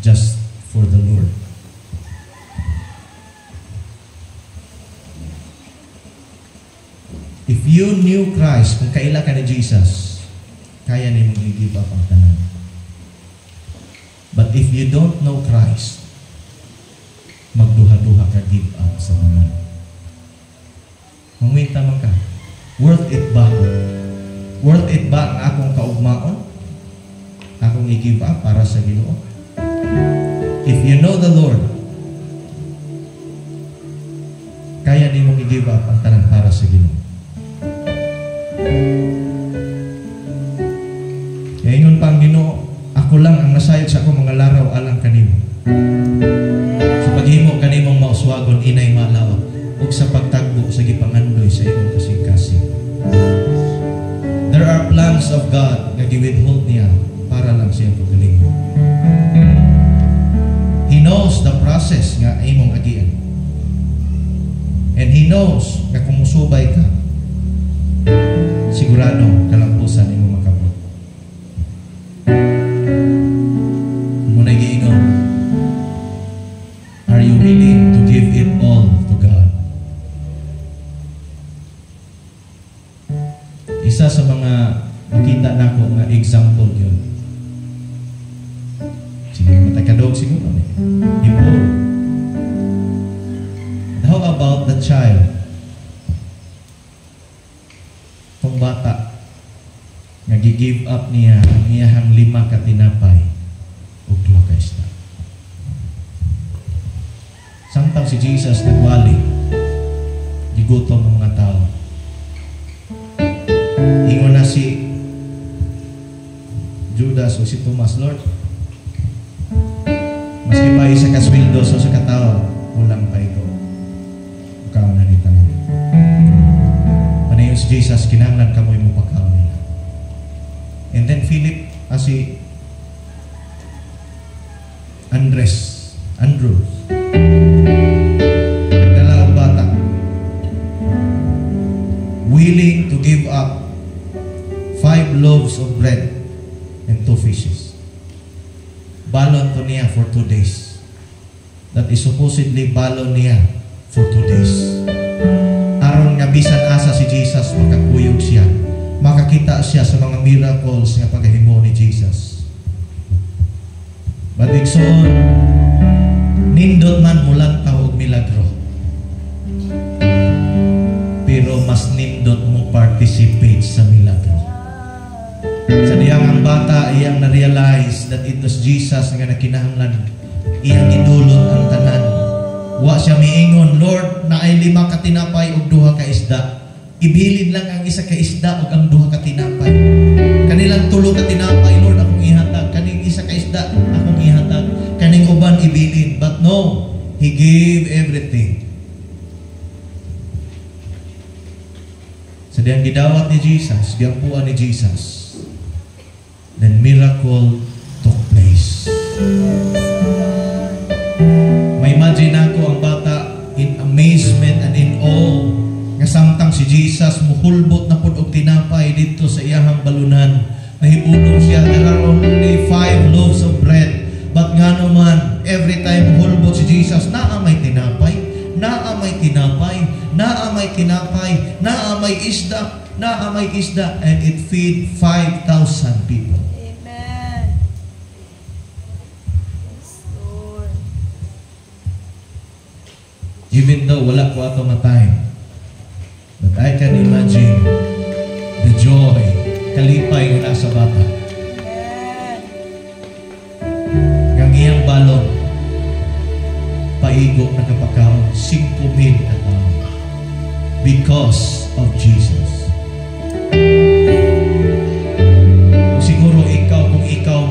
just for the Lord. If you knew Christ, kung kaila ka ni Jesus, kaya nilang i-give up ang tanan. But if you don't know Christ, magduha-duha ka give up sa tanan. Mangwita man ka, worth it ba? Worth it ba ang akong kaugmaon? Akong i-give up para sa Ginoo? If you know the Lord, kaya ni mong i-give up ang tanan para sa Ginoo. Ngayon pa ang Ginoo, ako lang ang nasayod sa akong mga laraw alang kanimo. Sa paghimo kanimong mauswagon inay malaw ug sa pagtagbo sa gipangandoy sa imong kasing-kasing. There are plans of God nga giwithhold niya para lang siya pagalingon. He knows the process nga imong agian. And He knows nga kung musubay ka, sigurado kalampusan imong makabot. Muna giingon, are you willing to give it all to God? Isa sa mga makita nako nga example yun. Sige, matakadog siguro. Ipo. How about the child? Kung bata, nag-give up niya ang iyahang 5 ka tinapay o 2 ka isda. Samtang si Jesus nagwali, gigutom ng mga tao. Ingon na si Judas o si Thomas, Lord, maski pa isa kaswildo so sa katao, ulang pa ito. Ikaw na nita na. Panayon si Jesus, kinahanglan kamoy mo pagkaw nila. And then Philip, si Andrew, dalawang bata, willing to give up 5 loaves of bread and 2 fishes. Balon to niya for 2 days. That is supposedly balon niya for 2 days. Aron nga bisan asa si Jesus, makakuyog siya, makakita siya sa mga miracles nga paghimo ni Jesus. But igsoon, nindot man mulang tawag milagro, pero mas nindot mong participate sa milagro. Sa diyang ang bata, iyang na-realize that it was Jesus nga nakinahanglan, iyang idulot ang tanan. Wa siya miingon, Lord, na ay 5 ka tinapay ug 2 ka isda. Ibilin lang ang 1 ka isda ug ang 2 ka tinapay. Kanilang 3 ka tinapay, Lord, akong ihatag. Kaning 1 ka isda, akong ihatag. Kaning uban ibilin. But no, He gave everything. Sa diyang gidawat ni Jesus, giampuan ni Jesus, then miracle took place. May imagine ako ang bata in amazement and in awe nga samtang si Jesus muhulbot na pud og tinapay dito sa iyahang balunan. Nahibulong siya, there are only 5 loaves of bread. But nga naman, every time muhulbot si Jesus, naamay tinapay, naamay tinapay, naamay tinapay, naamay isda, naamay isda, and it feed 5,000 people. Even though wala ko ato matay, but can imagine the joy, kalipay nga nasa bata. Ang iyang balon, paigok na kapakaon, 5,000 katao because of Jesus. Siguro kung ikaw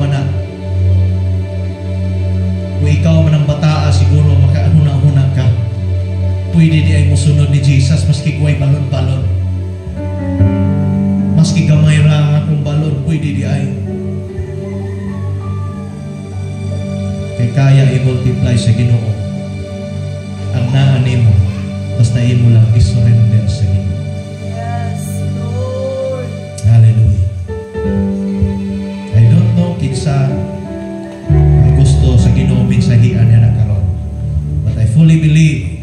man ang bataa, siguro makaanuna-una ka. Pwede di ay musunod ni Jesus maski kuway balon-balon. Maski gamay ra nga akong balon, pwede di ay. Kay kaya i-multiply sa Ginoo ang naan mo, basta imo lang i-surrender sa Ginoo. Yes, Lord. Hallelujah. I don't know kinsa ang gusto sa Ginoo mensahian niya na karon, but I fully believe,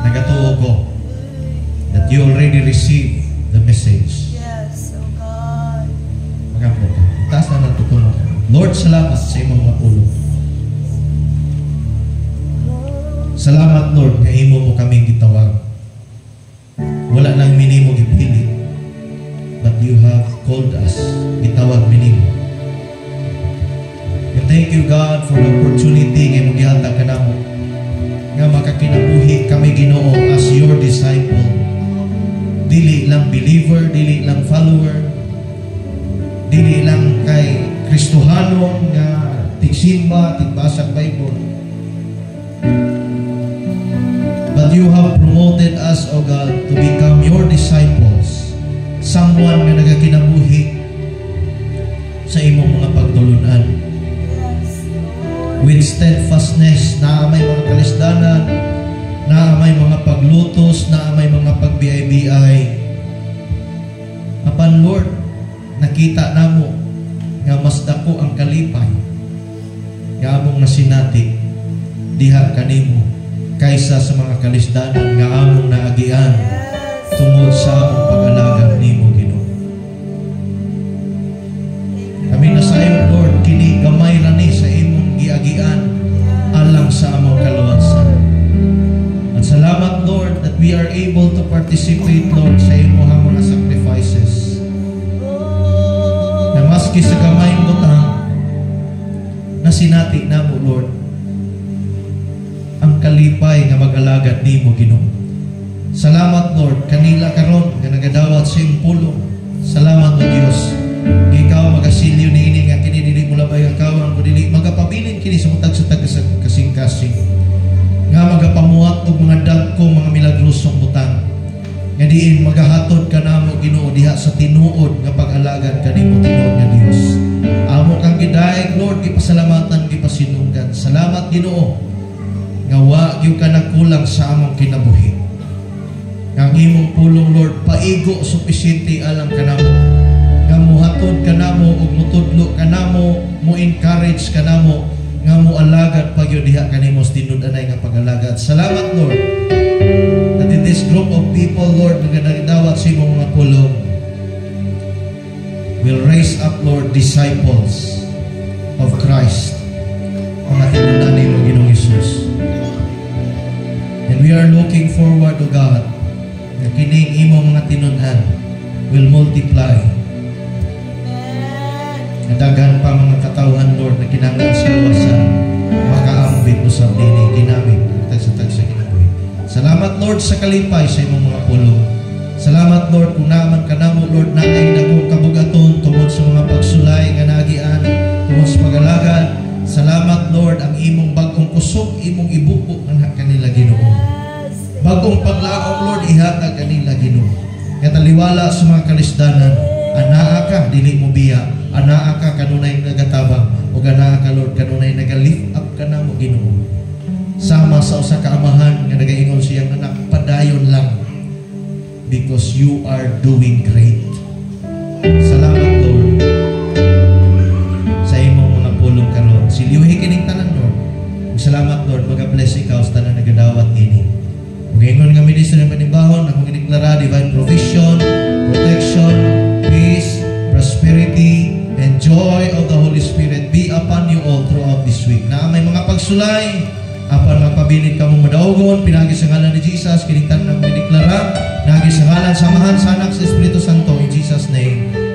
nagatuo ko, that you already received the message. Yes, oh God. Magapo ka. Itaas na natutunan ka. Lord, salamat sa imong mga pulong. Salamat, Lord, nga imo mo kaming gitawag. Wala nang minimo gipili, but you have called us. Gitawag minimo. And thank you, God, for the opportunity nga magihatag ka namo, nga makakinabuhi kami, Ginoo, as your disciple. Dili lang believer, dili lang follower, dili lang kay Kristohanon nga tigsimba, tigbasag Bible. But you have promoted us, O God, to become your disciples. Someone nga nagakinabuhi sa imong mga pagtulunan. With steadfastness, na may mga kalisdanan, na may mga paglutos, na may mga pagbiay-biay. Apan Lord, nakita namo nga mas dako ang kalipay nga among nasinati diha kanimo kaysa sa mga kalisdanan nga among naagian tungod sa among pag-alagad nimo, Ginoo. Kami nasayon, Lord, kini gamay ra ni sa imong giagian alang sa among kaluwasan. At salamat, Lord, that we are able to participate, Lord, sa imong mga sacrifices. Na maski sa gamay butang na sinati namo, Lord, ang kalipay nga mag-alagad nimo, Ginoo. Salamat, Lord, kanila karon nga nagadawat sa imong pulong. Salamat, O Dios. Ikaw magasilyo niini nga kini dili mo labay ang kawan ko dili magapabilin kini sa mutag-sutag sa kasing-kasing. Nga magapamuhat og mga dagkong mga milagrosong butang. Nga diin magahatod ka namo, Ginoo, diha sa tinuod nga pag-alagad kanimo, tinuod nga Dios. Amo kang gidaig, Lord, gipasalamatan, gipasinunggan. Salamat, Ginoo, nga wa gyud ka nagkulang sa among kinabuhi. Ang imong pulong, Lord, paigo supisente alang kanamo. Nga muhatod kanamo ug mutudlo kanamo, mo-encourage kanamo nga moalagad pagyud diha kanimo tinud-anay nga pag-alagad. Salamat, Lord, that in this group of people, Lord, nga nagdawat sa imong mga pulong, will raise up, Lord, disciples of Christ. Mga tinud-an nimo, Ginoong Hesus. And we are looking forward to God na kining imong mga tinud-an will multiply. Nadagan pa mga katawhan, Lord, na kinanglan sa luwasan, makaambit usab dinhi ginamit tag-sa kinabuhi. Salamat, Lord, sa kalipay sa imong mga pulong. Salamat, Lord, kung naman kanamo, Lord, na ay dagong kabugaton tungod sa mga pagsulay nga nagian tungod sa pag-alagad. Salamat, Lord, ang imong bagong kusog, imong ibuko ang kanila, Ginoo. Bagong paglaom, Lord, ihatag kanila, Ginoo. Kaya taliwala sa mga kalisdanan, anaa ka, dili mo biya. Anaa ka, kanunay nagatabang. O anaa ka, Lord, kanunay naga-lift up ka na mo, Ginoo. Sama sa usa ka amahan nga nagaingon siyang anak, padayon lang. Because you are doing great. Salamat, Lord, sa imong mga pulong karon. Siliyuhi kining tanan, Lord. Salamat, Lord, mag-bless ikaw sa tanan nagadawat ini. Mag-ingon nga ministro ng panibahon, akong iniklara divine provision, protection, peace, prosperity, and joy of the Holy Spirit be upon you all throughout this week. Na may mga pagsulay, apan magpabilit ka mong madaugon, pinagi sa ngalan ni Jesus, kinitan na may deklara, nagi sa ngalan samahan sa anak sa Espiritu Santo, in Jesus' name.